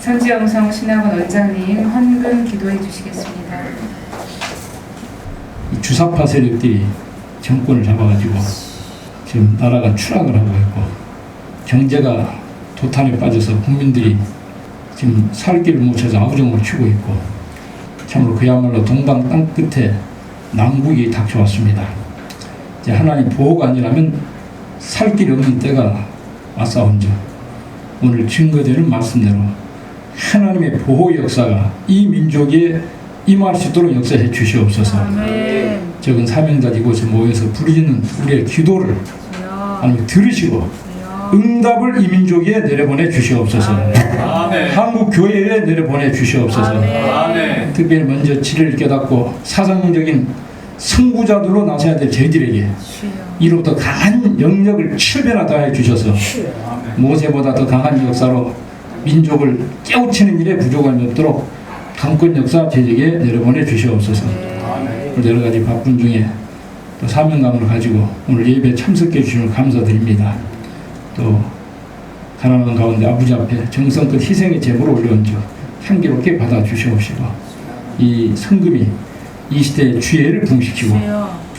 선지영성 신학원 원장님 헌금 기도해 주시겠습니다. 이 주사파 세력들이 정권을 잡아가지고 지금 나라가 추락을 하고 있고 경제가 도탄에 빠져서 국민들이 지금 살 길을 못 찾아 아우성으로 치고 있고 참으로 그야말로 동방 땅 끝에 난국이 닥쳐왔습니다. 이제 하나님 보호가 아니라면 살 길이 없는 때가 왔사온즉 오늘 증거되는 말씀대로 하나님의 보호 역사가 이 민족에 임할 수 있도록 역사해 주시옵소서. 적은 사명자들 이곳에 모여서 부르짖는 우리의 기도를 하나님 들으시고 응답을 이 민족에 내려보내 주시옵소서. 아멘. 한국 교회에 내려보내 주시옵소서. 아멘. 특별히 먼저 진리를 깨닫고 사상적인 선구자들로 나서야 될 저희들에게 이로부터 강한 영역을 7배나 더해 주셔서 모세보다 더 강한 역사로 민족을 깨우치는 일에 부족함이 없도록 강권 역사 제적에 내려보내 주시옵소서. 여러 가지 바쁜 중에 또 사명감을 가지고 오늘 예배에 참석해 주시면 감사드립니다. 또 가난한 가운데 아버지 앞에 정성껏 희생의 제물을 올려온 즉 향기롭게 받아주시옵시고 이 성금이 이 시대의 주의를 붕시키고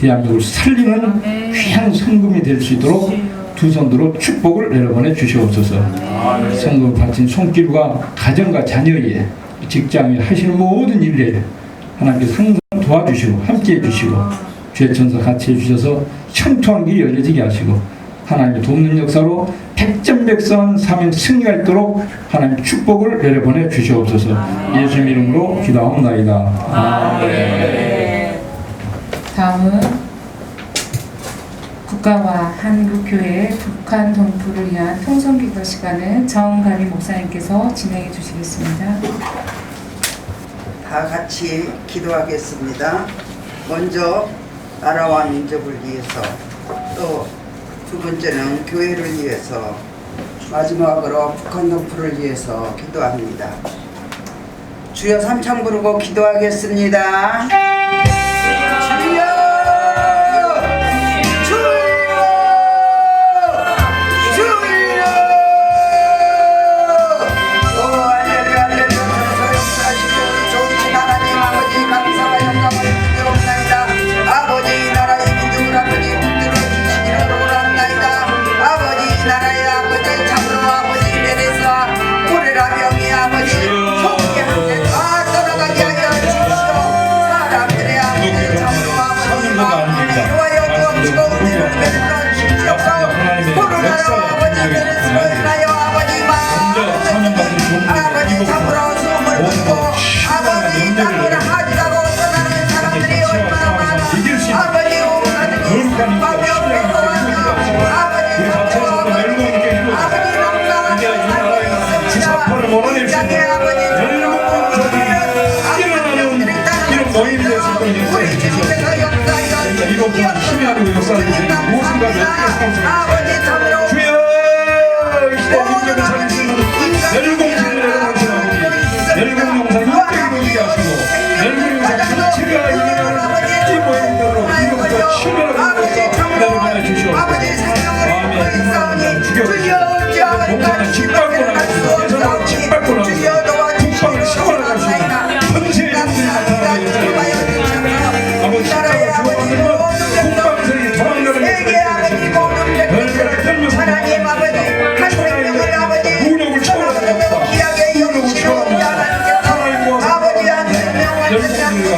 대한민국을 살리는 귀한 성금이 될 수 있도록 두 손으로 축복을 내려보내 주시옵소서. 성금 바친 손길과 가정과 자녀의 직장에 하시는 모든 일에 하나님께서 항상 도와주시고 함께해 주시고 주의 천사 같이 해주셔서 청토한 길이 열려지게 하시고 하나님의 돕는 역사로 백전백승한 사명 승리가 있도록 하나님 축복을 내려보내 주시옵소서. 예수님 이름으로 기도하옵나이다. 다음은 국가와 한국교회 북한 동포를 위한 통성기도 시간을 정감희 목사님께서 진행해 주시겠습니다. 다 같이 기도하겠습니다. 먼저 나라와 민족을 위해서 또 두 번째는 교회를 위해서 마지막으로 북한 동포를 위해서 기도합니다. 주여 삼창 부르고 기도하겠습니다. 주여 주여 주여 오 할렐루야 할렐루야 역사하시고 좋으신 하나님 아버지 감사와 영광을 드리옵나이다. 아버지 나라의 민족을 아버지 붙들어 주시기를 원합나이다. 아버지 나라의 아버지 참으로 아버지 베레스와 고레라 병이 아버지 속에 한데 다 떠나가게 하여 주시오. 사람들의 아버지 참으로 아버지 마음을 이루어여 주옵시고 우리를 베풀어 주시옵소서. 코로나로 아버지 베레스로 인하여 아버지 마음을 아버지 참으로 숨을 묻고 아버지 땅을 하지라고 떠나는 사람들이 얼마나 많아. 아버지 오가는 밤에 오고 아버지 자체에서도 멜로디게 이루어져 이제 이 나라에는 주사파를 몰아낼 수 있는 멜로디 일어나는 이런 모임이 될 수 있도록 역사해 주시옵소서. 이것 또한 힘이 아니고 역사를 주시는 무엇인가 어떻게 살아서 주여 이 시대 민족을 살릴 수 있는 멜공지를 내려놓으신 아버지 멜공용사 인격이 보이게 하시고 멜공용사 전체가 이루어가는 이 모임대로 이것부터 치밀하게 역사 내려보내 주시옵소서. 마음에 죽여 목사는 짓밟고 나가시고 예전으로 짓밟고 나가시고 국방을 세워나갈 수 있는 현세의 영들이 나타나게 해주시옵소서. 아버지 십자가 죽어가는 것 국방세력이 도망가는 것을 해주시옵소서. 별별의 별명을 하나님 아버지 한 생명을 아버지 무력을 초월하는 역사 무력을 초월하는 역사 하나님 모아서 아버지 한 생명을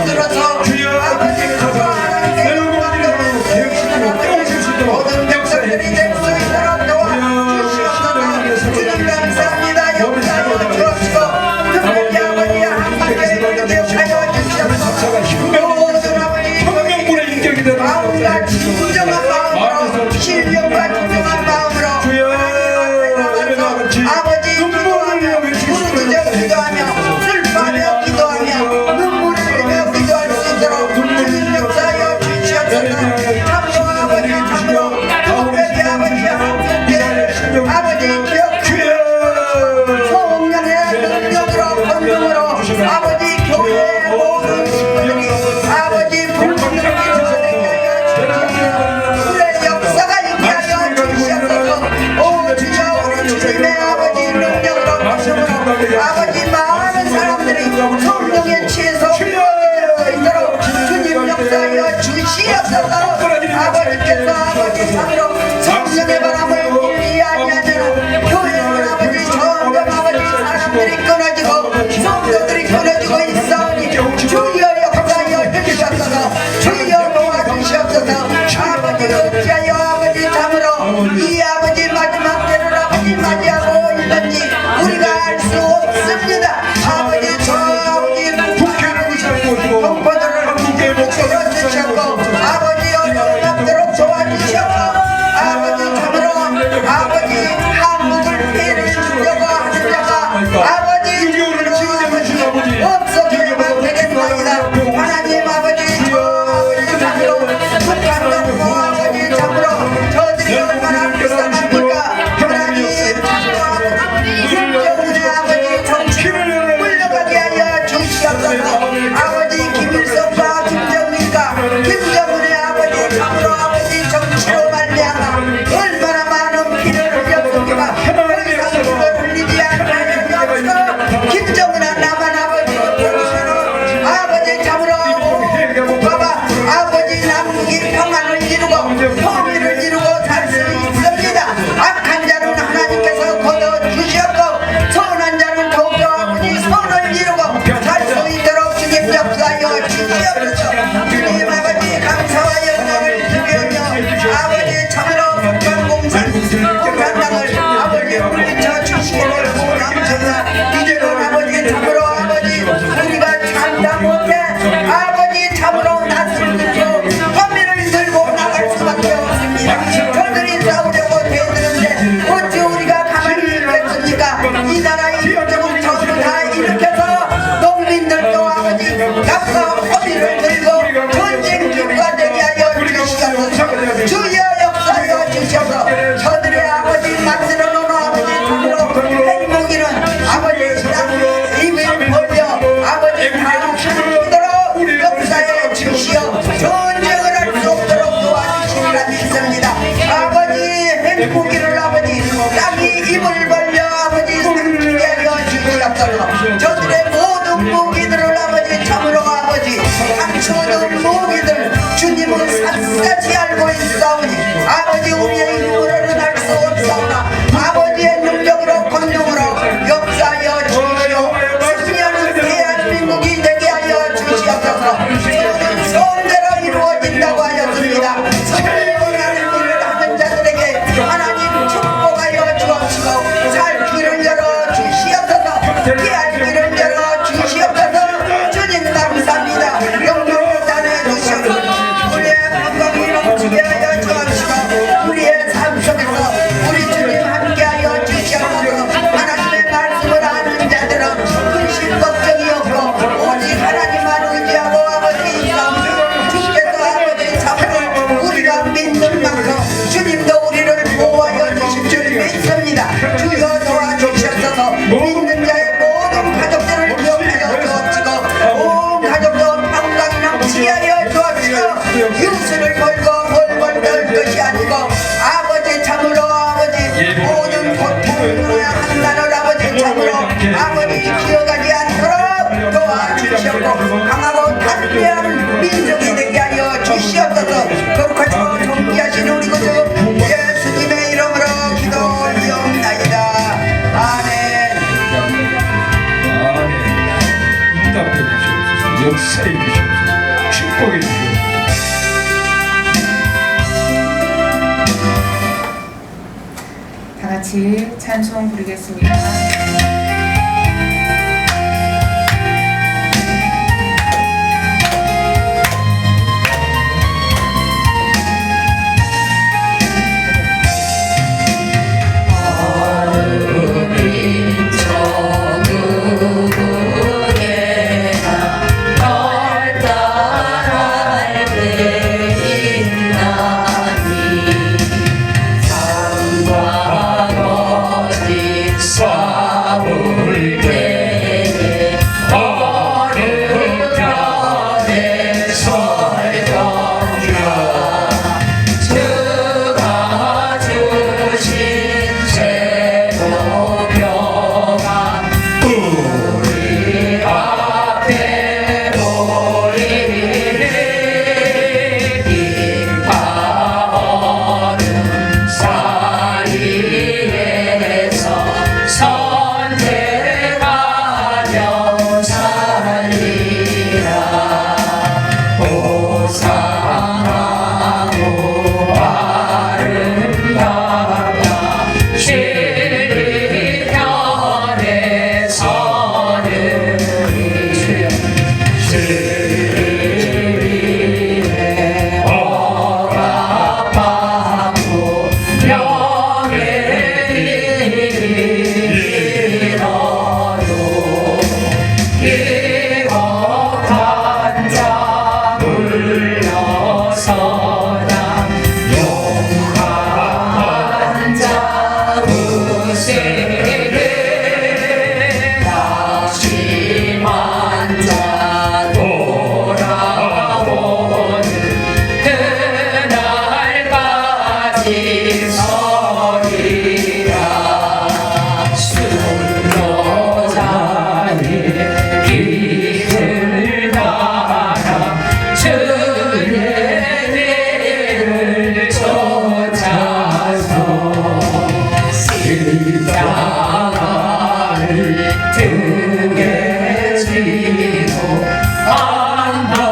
들어서 주여 국민의 자산을 멜공지를 하고 개혁시키고 깨우칠 수 있도록 역사해 주시옵소서. 주여 주님 감사 참으로 성령의 바람을 불리 아니하면 교회는 아버지 점점 아버지 사람들이 끊어지고 성도들이 끊어지고 있사오니 주여 역사하여 주시옵소서 주여 도와주시옵소서 아버지 어찌하여 아버지 참으로 이 아버지 마지막 때를 아버지 맞이하고 있는지 우리가 알 수 없습니다. 아버지 저 아버지 동포들을 목소리로 주셨고 아버지 어려운 남도록 도와주셨고 아버지 참으로 아버지 한국을 피해를 주려고 하는 자가 아버지 참으로 없어져야만 되겠습니다. 하나님 아버지 저 아버지 참으로 북한도 아버지 참으로 저들이 얼마나 불쌍합니까. 하나님 참으로 김정은의 아버지 정치를 물러가게 하여 주시옵소서. 아버지 김일성과 김정일과 김정은의 아버지 참으로 아버지 정치로 말미암아 얼마나 많은 피를 흘렸습니까. 더 이상 피를 흘리지 않으면 김정은아 나만 아버지 정치로 아버지 참으로 봐봐 아버지 남북이 평안을 이루고 통일을 이루고 살 수 있습니다. 악한 자는 하나님께서 걷어주셨고 선한 자는 더욱더 아버지 선을 이루고 살 수 있도록 주님 역사하여 주시옵소서. 주님 아버지 감사와 영광을 드리며 아버지 참으로 공산당을 아버지 물리쳐 주시기를 원합니다. 이제는 아버지 참으로 아버지 우리가 참다 못해 아버지 참으로 낯을 들고 범위를 들고 나갈 수밖에 없습니다. 저들이 싸우려고 대드는데 어찌 우리가 가만히 있겠습니까. 이 나라의 인적을 전부 다 일으켜서 농민들도 아버지 낙과 허비를 들고 전쟁 기구가 되게 하여 주시옵소서. 주여 역사하여 주시옵소서. 저들의 아버지 만들어 놓은 아버지 참으로 행복이는 아버지 땅에 입을 벌려 아버지 다 죽도록 역사해 주시어 전쟁을 할 수 없도록 도와주시리라 믿습니다. 아버지 행복이를 아버지 땅이 입을 벌려 아버지 삼키게 하여 주시옵소서. 저들의 모든 무기들을 아버지 참으로 아버지 감추는 무기들 주님은 샅샅이 알고 있사오니 아버지 우리의 힘으로는 할 수 없사오나 아버지의 능력으로 권능으로 역사하여 주시오. 승리하는 대한민국이 되게 하여 주시옵소서. 주는 성대로 이루어진다고 하였습니다. 성을 원하는 일을 하는 자들에게 하나님 축복하여 주옵시고 살 길을 열어 주시옵소서. 피할 길을 열어 주시옵소서. 주님 감사합니다. 영광을 단해 주시옵소서. 우리의 건강이 넘치게 하여 주옵시고 우리의 삶 속에서 우리 주님 함께하여 주시옵소서. 하나님의 말씀을 아는 자들은 근심 걱정이 없고 오직 하나님만 의지하고 아버지 있사오니 주께서 아버지 참으로 우리가 믿는 만큼 주님도 우리를 보호하여 주실 줄 믿습니다. 주여 도와주시옵소서. 믿는 자의 모든 가족들을 기억하여 주옵시고 온 가족도 평강 넘치게 하여 주옵시고 유수를 걸고 벌벌 떨 것이 아니고 아버지 참으로 아버지 모든 고통을 한나를 아버지 참으로 아버지 기어가지 않도록 도와주시옵고 강하고 담대한 민족이 되게 하여 주시옵소서. 거룩하시고 존귀하신 우리 구주 예수님의 이름으로 기도하옵나이다. 아멘. 응답해 주시옵소서. 역사해 주시옵소서. 축복해 주시옵소서. 다 같이 찬송 부르겠습니다. 사 십자가를 등에 지고 안방향에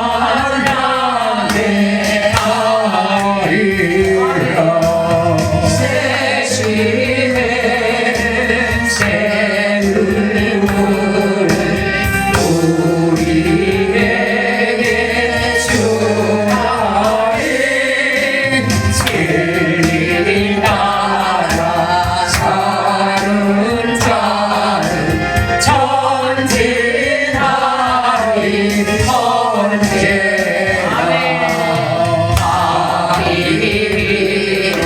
가리라 세시는 세금을 우리에게 주나니 진리 따라 사는 자는 전진하리 언제나 아리로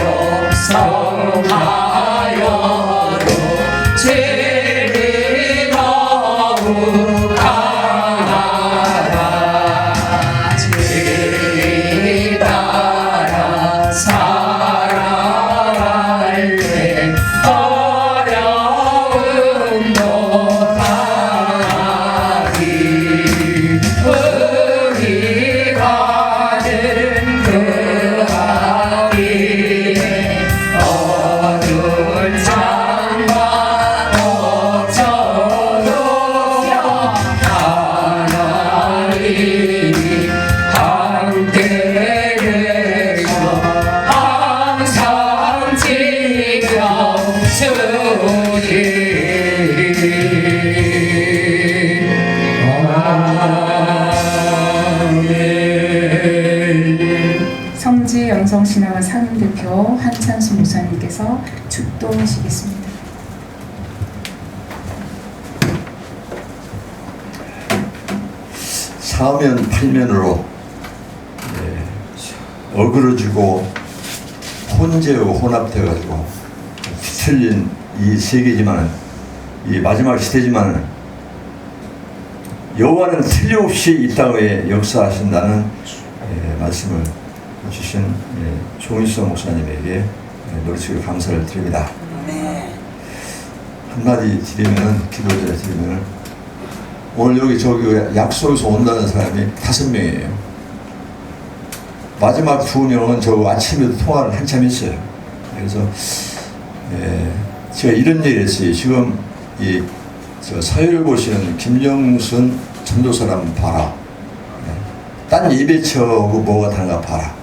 성하여도 진리 더욱 강하라 진리 따라 살아갈 때 어려움도 당하리 우리 가는 그 아리에 어두운 창과 엎쳐도 하나님이 함께 계셔 항상 지켜주시리 아멘. 성지 영성신앙원 상임대표 한찬수 목사님께서 축도하시겠습니다. 사면 팔면으로 어그러지고 혼재하고 혼합돼가지고 틀린 이 세계지만은 이 마지막 시대지만은 여호와는 틀림없이 이 땅에 역사하신다는 말씀을 주신 조인수 목사님에게 노래치고 감사를 드립니다. 한마디 드리면 기도를 드리면 오늘 여기 저기 약속에서 온다는 사람이 5명이에요. 마지막 2명은 저 아침에도 통화를 한참 했어요. 그래서 제가 이런 얘기를 했어요. 지금 저 사회를 보시는 김정순 전도사람 봐라. 딴 예배처하고 뭐가 다른가 봐라.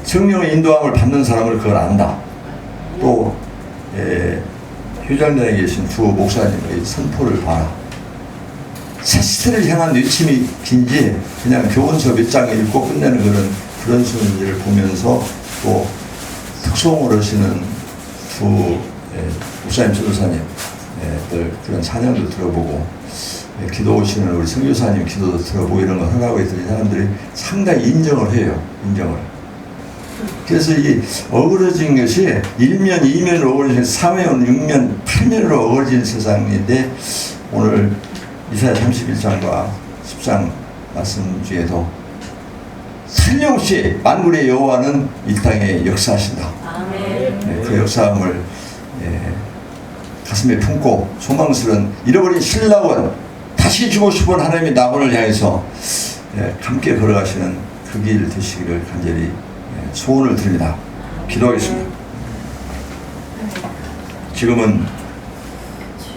성령의 인도함을 받는 사람을 그걸 안다. 또 휴장단에 계신 두 목사님의 선포를 봐라. 새 시대를 향한 외침이 긴지 그냥 교훈서 몇 장 읽고 끝내는 그런 순위를 보면서 또 특송을 하시는 두 목사님, 전도사님 그런 찬양도 들어보고 기도 오시는 우리 선교사님 기도도 들어보고 이런 거 하라고 했더니 사람들이 상당히 인정을 해요. 인정을. 그래서 이 어그러진 것이 1면, 2면으로 어그러진 3면, 6면, 8면으로 어그러진 세상인데 오늘 이사야 31장과 10장 말씀 중에도 틀림없이 만군의 여호와는 이 땅에 역사하신다. 그 역사함을 가슴에 품고 소망스러운 잃어버린 신라원 다시 주고 싶은 하나님의 낙원을 향해서 함께 걸어가시는 그 길 되시기를 간절히 소원을 드립니다. 기도하겠습니다. 지금은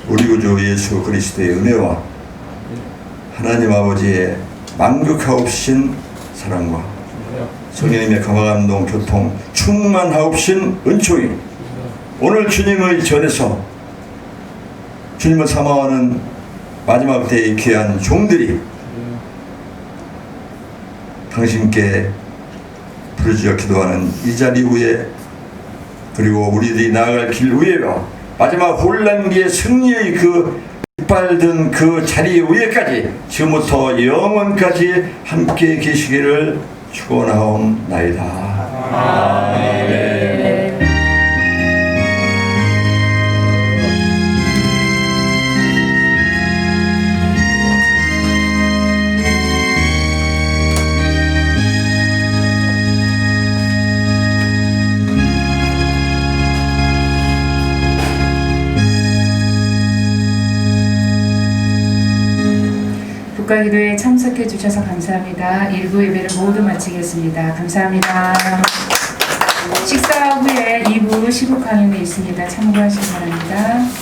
우리 구주 예수 그리스도의 은혜와 하나님 아버지의 만극하옵신 사랑과 성령님의 감화감동 교통 충만하옵신 은총이 오늘 주님의 전에서 주님을 사모하는 마지막 때의 귀한 종들이 당신께 부르짖어 기도하는 이 자리 위에 그리고 우리들이 나아갈 길 위에와 마지막 혼란기의 승리의 그 깃발든 그 자리 위에까지 지금부터 영원까지 함께 계시기를 축원하옵나이다. 아멘. 국가기도에 참석해 주셔서 감사합니다. 1부 예배를 모두 마치겠습니다. 감사합니다. 식사 후에 2부 시국 강연이 있습니다. 참고하시기 바랍니다.